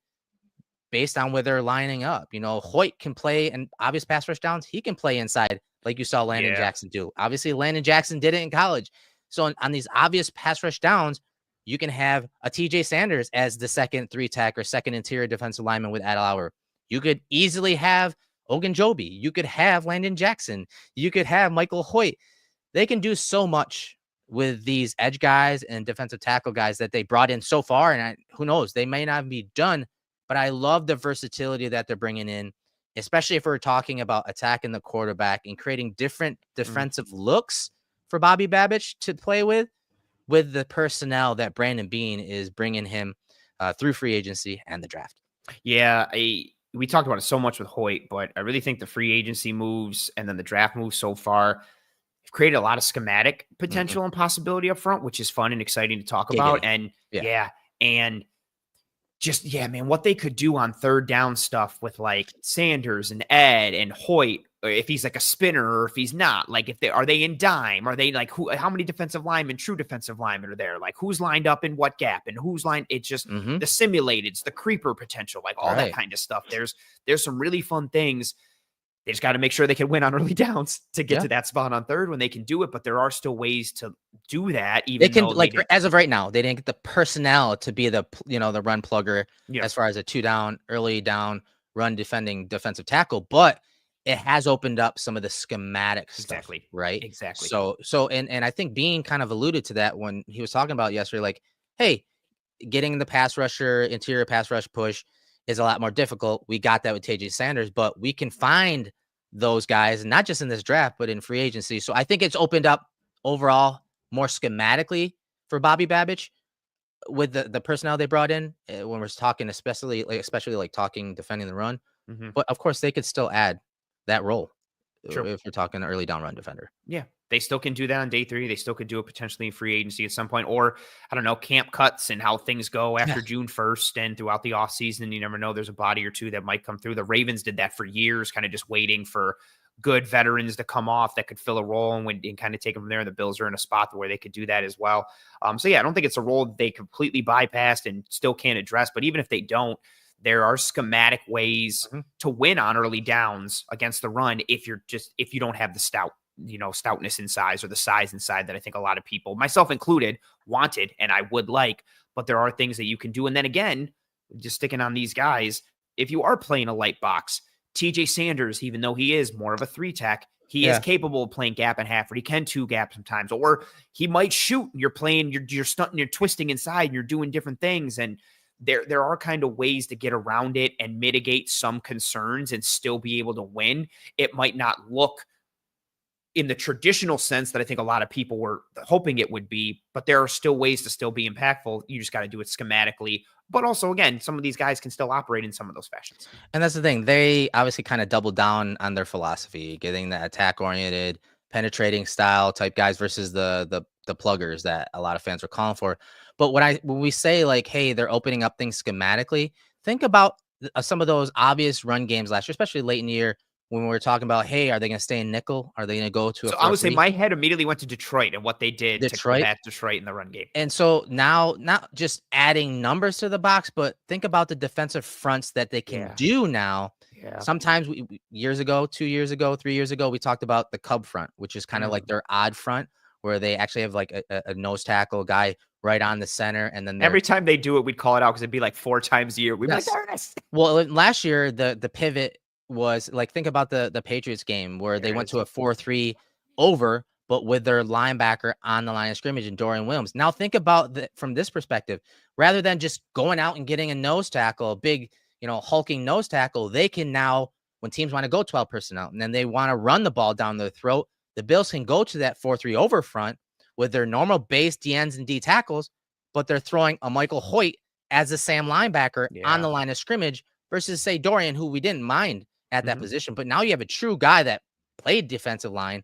based on where they're lining up. Hoyt can play in obvious pass rush downs. He can play inside, like you saw Landon Jackson do. Obviously, Landon Jackson did it in college. So on these obvious pass rush downs, you can have a TJ Sanders as the second 3-tech or second interior defensive lineman with Adelauer. You could easily have Ogunjobi. You could have Landon Jackson. You could have Michael Hoyt. They can do so much with these edge guys and defensive tackle guys that they brought in so far. And who knows, they may not be done, but I love the versatility that they're bringing in, especially if we're talking about attacking the quarterback and creating different defensive looks for Bobby Babich to play with the personnel that Brandon Beane is bringing him through free agency and the draft. Yeah, we talked about it so much with Hoyt, but I really think the free agency moves and then the draft moves so far have created a lot of schematic potential and possibility up front, which is fun and exciting to talk about. And and just, man, what they could do on third down stuff with like Sanders and Ed and Hoyt, or if he's like a spinner or if he's not, like are they in dime? Are they like how many defensive linemen, true defensive linemen are there? Like who's lined up in what gap and who's lined? It's just the simulateds, the creeper potential, like all that kind of stuff. There's some really fun things. They just got to make sure they can win on early downs to get to that spot on third when they can do it. But there are still ways to do that. Even they can, like as of right now, they didn't get the personnel to be the run plugger as far as a 2-down, early down run defending defensive tackle. But it has opened up some of the schematic stuff, right? Exactly. So and I think Bean kind of alluded to that when he was talking about yesterday, like, hey, getting the pass rusher, interior pass rush push is a lot more difficult. We got that with TJ Sanders, but we can find those guys, not just in this draft, but in free agency. So I think it's opened up overall more schematically for Bobby Babich with the personnel they brought in when we're talking, especially like talking defending the run. But of course, they could still add that role if we're talking early down run defender. Yeah, they still can do that on day 3. They still could do it potentially in free agency at some point, or I don't know, camp cuts and how things go after June 1st and throughout the offseason. You never know. There's a body or two that might come through. The Ravens did that for years, kind of just waiting for good veterans to come off that could fill a role and kind of take them from there. And the Bills are in a spot where they could do that as well. So yeah, I don't think it's a role that they completely bypassed and still can't address. But even if they don't, there are schematic ways to win on early downs against the run if you don't have the stoutness in size or the size inside that I think a lot of people, myself included, wanted and I would like. But there are things that you can do. And then again, just sticking on these guys, if you are playing a light box, TJ Sanders, even though he is more of a 3-tech, he is capable of playing gap and half, or he can 2 gap sometimes, or he might shoot. You're playing, you're stunting, you're twisting inside, and you're doing different things. And there are kind of ways to get around it and mitigate some concerns and still be able to win. It might not look in the traditional sense that I think a lot of people were hoping it would be, but there are still ways to still be impactful. You just got to do it schematically. But also, again, some of these guys can still operate in some of those fashions. And that's the thing. They obviously kind of doubled down on their philosophy, getting the attack-oriented, penetrating style type guys versus the pluggers that a lot of fans were calling for. But when we say like, hey, they're opening up things schematically, think about some of those obvious run games last year, especially late in the year when we were talking about, hey, are they going to stay in nickel? Are they going to go to a 4-3? I would say my head immediately went to Detroit and what they did to combat Detroit in the run game. And so now, not just adding numbers to the box, but think about the defensive fronts that they can do now. Yeah. Sometimes 2 years ago, 3 years ago, we talked about the Cub front, which is kind of like their odd front, where they actually have like a nose tackle guy right on the center. And then every time they do it, we'd call it out because it'd be like 4 times a year. We'd be like, there it is. Well, last year, the pivot was like, think about the Patriots game where they went to a 4-3 over, but with their linebacker on the line of scrimmage and Dorian Williams. Now think about from this perspective, rather than just going out and getting a nose tackle, a big, hulking nose tackle, they can now, when teams want to go 12 personnel and then they want to run the ball down their throat, the Bills can go to that 4-3 over front with their normal base DNs and D tackles, but they're throwing a Michael Hoyt as a Sam linebacker on the line of scrimmage versus, say, Dorian, who we didn't mind at that position. But now you have a true guy that played defensive line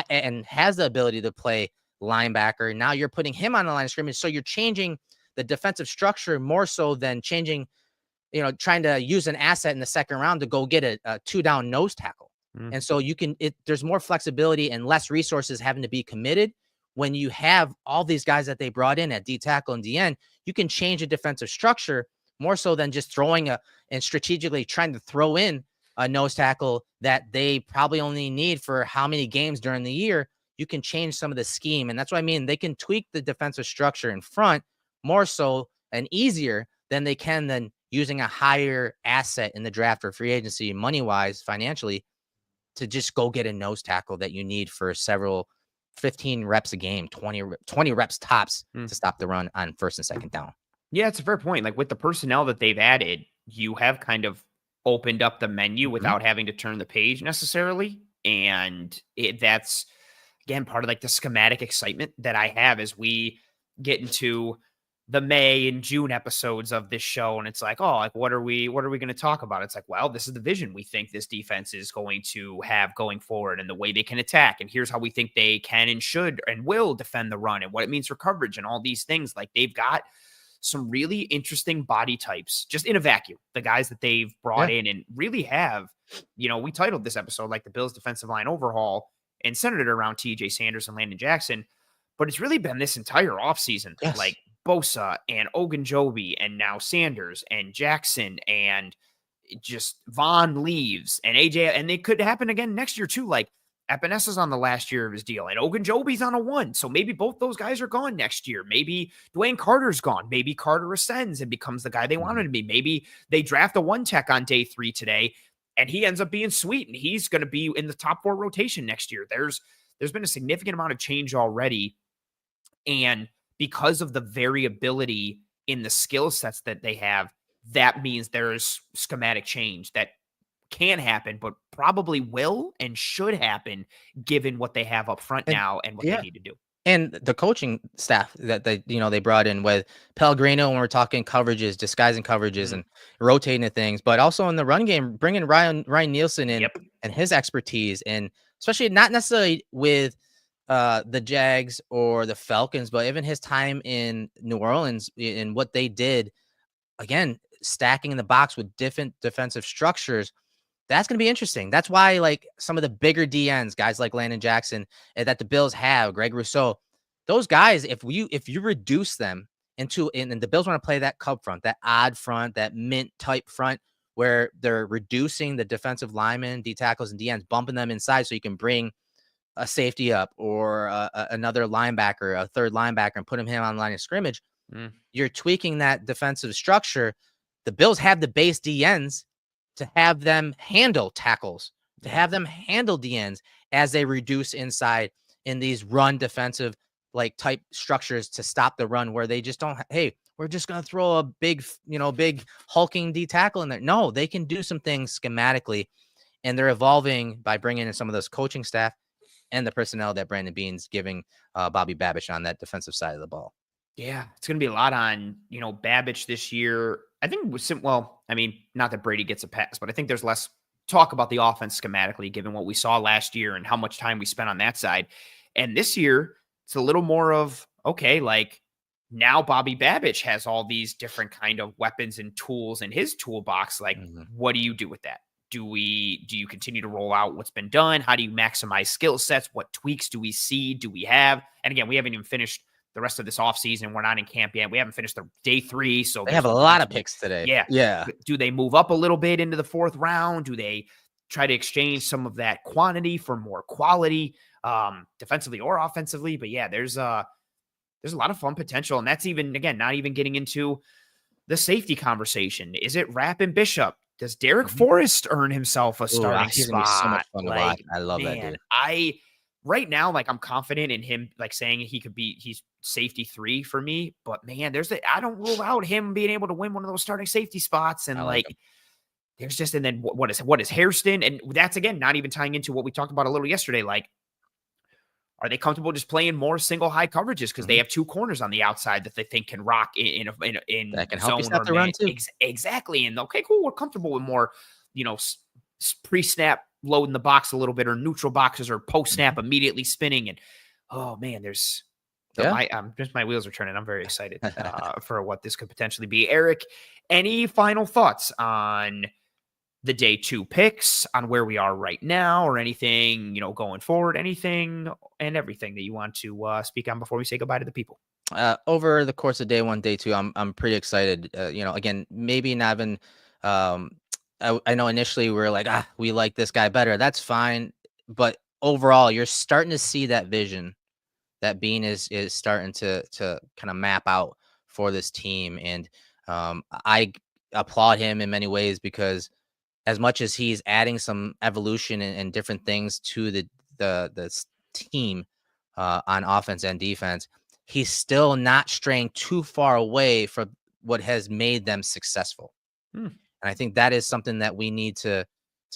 and has the ability to play linebacker. Now you're putting him on the line of scrimmage. So you're changing the defensive structure more so than changing, trying to use an asset in the second round to go get a 2-down nose tackle. And so there's more flexibility and less resources having to be committed. When you have all these guys that they brought in at D tackle and DN, you can change a defensive structure more so than just and strategically trying to throw in a nose tackle that they probably only need for how many games during the year. You can change some of the scheme. And that's what I mean. They can tweak the defensive structure in front more so and easier than they can than using a higher asset in the draft or free agency, money-wise, financially, to just go get a nose tackle that you need for 15 reps a game, 20 reps tops to stop the run on first and second down. Yeah, it's a fair point. Like with the personnel that they've added, you have kind of opened up the menu without having to turn the page necessarily. And that's, again, part of like the schematic excitement that I have as we get into the May and June episodes of this show. And it's like, oh, like, what are we going to talk about? It's like, well, this is the vision we think this defense is going to have going forward and the way they can attack. And here's how we think they can and should and will defend the run and what it means for coverage and all these things. Like they've got some really interesting body types just in a vacuum. The guys that they've brought in and really have, we titled this episode like the Bills defensive line overhaul and centered it around TJ Sanders and Landon Jackson. But it's really been this entire offseason, like Bosa and Ogunjobi and now Sanders and Jackson and just Vaughn leaves and AJ, and it could happen again next year too. Like Epenesa's on the last year of his deal and Ogunjobi's on a 1. So maybe both those guys are gone next year. Maybe Dwayne Carter's gone. Maybe Carter ascends and becomes the guy they wanted to be. Maybe they draft a 1 tech on day 3 today and he ends up being sweet and he's going to be in the top 4 rotation next year. There's been a significant amount of change already. And because of the variability in the skill sets that they have, that means there's schematic change that can happen, but probably will and should happen given what they have up front now and what they need to do. And the coaching staff that they brought in with Pellegrino, when we're talking coverages, disguising coverages and rotating the things, but also in the run game, bringing Ryan Nielsen in and his expertise, and especially not necessarily with the Jags or the Falcons, but even his time in New Orleans and what they did, again, stacking in the box with different defensive structures. That's going to be interesting. That's why, like, some of the bigger DNs, guys like Landon Jackson that the Bills have, Greg Rousseau, those guys, if you reduce them into, and the Bills want to play that cub front, that odd front, that mint type front, where they're reducing the defensive linemen, D tackles and DNs, bumping them inside so you can bring a safety up or another linebacker, a third linebacker, and put him on the line of scrimmage. You're tweaking that defensive structure. The Bills have the base DNs to have them handle tackles, to have them handle DNs as they reduce inside in these run defensive like type structures to stop the run, where they just don't, hey, we're just going to throw a big hulking D tackle in there. No, they can do some things schematically, and they're evolving by bringing in some of those coaching staff and the personnel that Brandon Beane's giving Bobby Babich on that defensive side of the ball. Yeah, it's going to be a lot on, Babich this year. I think, not that Brady gets a pass, but I think there's less talk about the offense schematically, given what we saw last year and how much time we spent on that side. And this year, it's a little more of, okay, like now Bobby Babich has all these different kind of weapons and tools in his toolbox. Like, what do you do with that? Do you continue to roll out what's been done? How do you maximize skill sets? What tweaks do we see? Do we have? And again, we haven't even finished the rest of this offseason. We're not in camp yet. We haven't finished the day 3. So they have a lot of picks today. Yeah. Do they move up a little bit into the 4th round? Do they try to exchange some of that quantity for more quality, defensively or offensively? But yeah, there's a lot of fun potential. And that's even, again, not even getting into the safety conversation. Is it Rapp and Bishop? Does Derek Forrest earn himself a starting spot? So much fun to watch. I love that dude. Right now, like, I'm confident in him, like, saying he's safety 3 for me. But man, I don't rule out him being able to win one of those starting safety spots. And there's just, and then what is Hairston? And that's, again, not even tying into what we talked about a little yesterday. Like, are they comfortable just playing more single high coverages because they have 2 corners on the outside that they think can rock in that can help you stop the run too? Exactly. And okay, cool. We're comfortable with more, pre-snap loading the box a little bit, or neutral boxes, or post snap immediately spinning. And oh man, there's my wheels are turning. I'm very excited for what this could potentially be. Eric, any final thoughts on the day 2 picks, on where we are right now, or anything, going forward, anything and everything that you want to speak on before we say goodbye to the people? Over the course of day 1, day 2, I'm pretty excited. Again, maybe not even. Um, I know initially we were like, we like this guy better. That's fine, but overall, you're starting to see that vision that Bean is starting to kind of map out for this team, and I applaud him in many ways, because as much as he's adding some evolution and different things to the team on offense and defense, he's still not straying too far away from what has made them successful. And I think that is something that we need to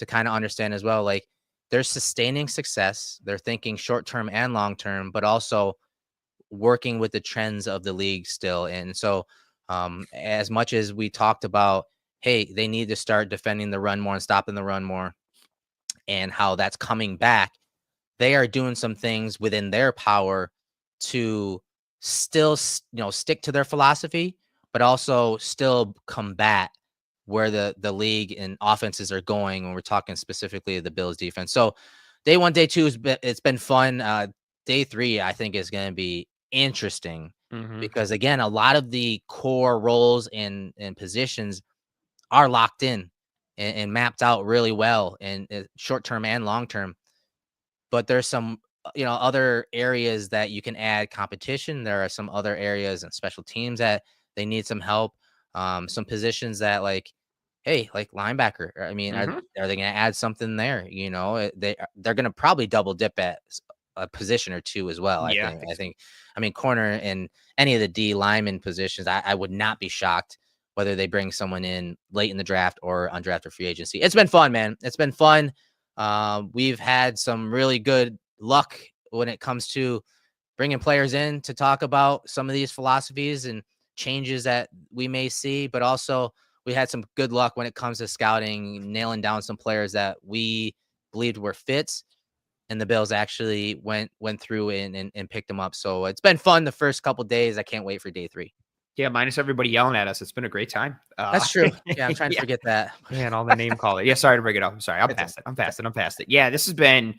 kind of understand as well. Like, they're sustaining success, they're thinking short term and long term, but also working with the trends of the league still. And so, as much as we talked about, hey, they need to start defending the run more and stopping the run more, and how that's coming back, they are doing some things within their power to still, stick to their philosophy, but also still combat where the league and offenses are going when we're talking specifically the Bills defense. So day 1, day 2 it's been fun. Day 3, I think, is going to be interesting, because again, a lot of the core roles and positions are locked in and mapped out really well in short term and long term. But there's some, other areas that you can add competition. There are some other areas and special teams that they need some help. Some positions that, like, hey, like linebacker. I mean, are they going to add something there? They're going to probably double dip at a position or two as well. Yeah, I think, I mean, corner and any of the D lineman positions, I would not be shocked whether they bring someone in late in the draft or undrafted free agency. It's been fun, man. It's been fun. We've had some really good luck when it comes to bringing players in to talk about some of these philosophies and changes that we may see, but also we had some good luck when it comes to scouting, nailing down some players that we believed were fits, and the Bills actually went through and picked them up. So it's been fun the first couple days. I can't wait for day 3. Yeah, minus everybody yelling at us. It's been a great time. That's true. Yeah, I'm trying to forget that. Yeah, and all the name calling. Yeah, sorry to bring it up. I'm sorry. I'm past it. Yeah, this has been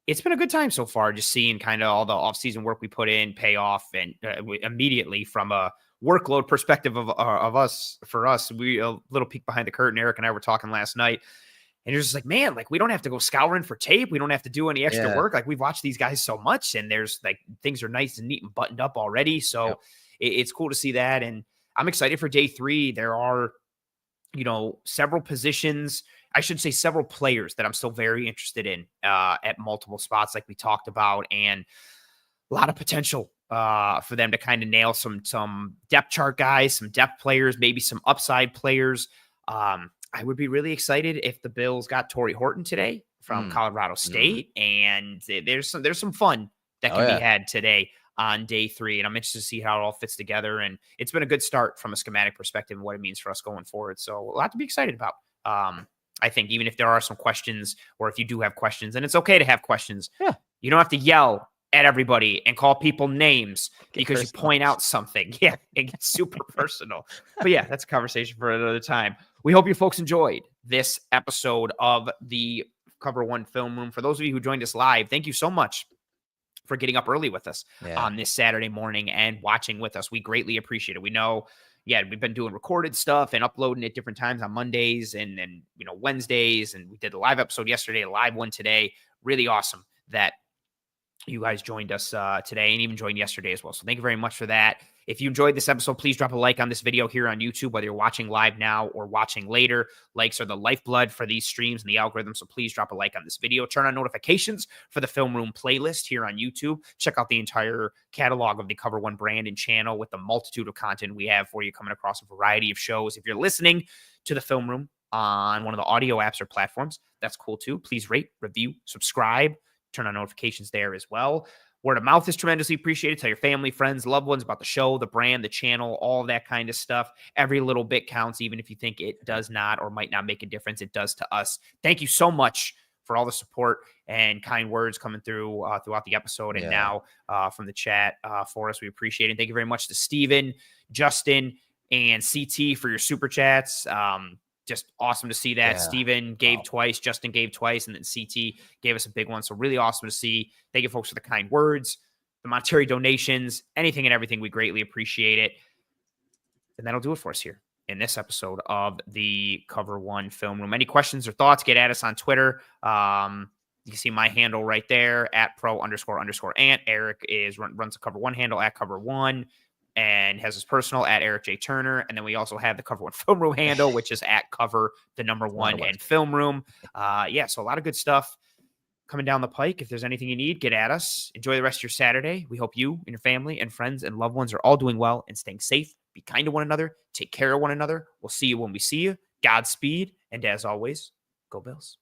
it's been a good time so far, just seeing kind of all the off-season work we put in pay off, and immediately from a workload perspective of us, we a little peek behind the curtain. Eric and I were talking last night, and you're just like, man, like, we don't have to go scouring for tape. We don't have to do any extra work. Like, we've watched these guys so much, and there's like, things are nice and neat and buttoned up already. So it's cool to see that. And I'm excited for day 3. There are, several positions, I should say several players that I'm still very interested in at multiple spots, like we talked about, and a lot of potential for them to kind of nail some depth chart guys, some depth players, maybe some upside players. I would be really excited if the Bills got Torrey Horton today from Colorado State, and there's some fun that can be had today on day 3. And I'm interested to see how it all fits together. And it's been a good start from a schematic perspective and what it means for us going forward. So a lot to be excited about. I think even if there are some questions, or if you do have questions, and it's okay to have questions, you don't have to yell at everybody and call people names because you point out something. Yeah, it gets super personal. But yeah, that's a conversation for another time. We hope you folks enjoyed this episode of the Cover One Film Room. For those of you who joined us live, thank you so much for getting up early with us on this Saturday morning and watching with us. We greatly appreciate it. We know, we've been doing recorded stuff and uploading at different times on Mondays and Wednesdays. And we did a live episode yesterday, a live one today. Really awesome that you guys joined us today and even joined yesterday as well. So thank you very much for that. If you enjoyed this episode, please drop a like on this video here on YouTube, whether you're watching live now or watching later. Likes are the lifeblood for these streams and the algorithm, so please drop a like on this video. Turn on notifications for the Film Room playlist here on YouTube. Check out the entire catalog of the Cover One brand and channel with the multitude of content we have for you, coming across a variety of shows. If you're listening to the Film Room on one of the audio apps or platforms, that's cool too. Please rate, review, subscribe, turn on notifications there as well. Word of mouth is tremendously appreciated. Tell your family, friends, loved ones about the show, the brand, the channel, all of that kind of stuff. Every little bit counts, even if you think it does not or might not make a difference. It does to us. Thank you so much for all the support and kind words coming through throughout the episode and now from the chat for us. We appreciate it. Thank you very much to Steven, Justin, and CT for your super chats. Just awesome to see that. Yeah. Steven gave twice, Justin gave twice, and then CT gave us a big one. So really awesome to see. Thank you, folks, for the kind words, the monetary donations, anything and everything. We greatly appreciate it. And that'll do it for us here in this episode of the Cover One Film Room. Any questions or thoughts, get at us on Twitter. You can see my handle right there at pro__ant. Eric runs the Cover One handle at Cover One and has his personal at Eric J. Turner. And then we also have the Cover One Film Room handle, which is at Cover the number one and Film Room. So a lot of good stuff coming down the pike. If there's anything you need, get at us. Enjoy the rest of your Saturday. We hope you and your family and friends and loved ones are all doing well and staying safe. Be kind to one another. Take care of one another. We'll see you when we see you. Godspeed. And as always, go Bills.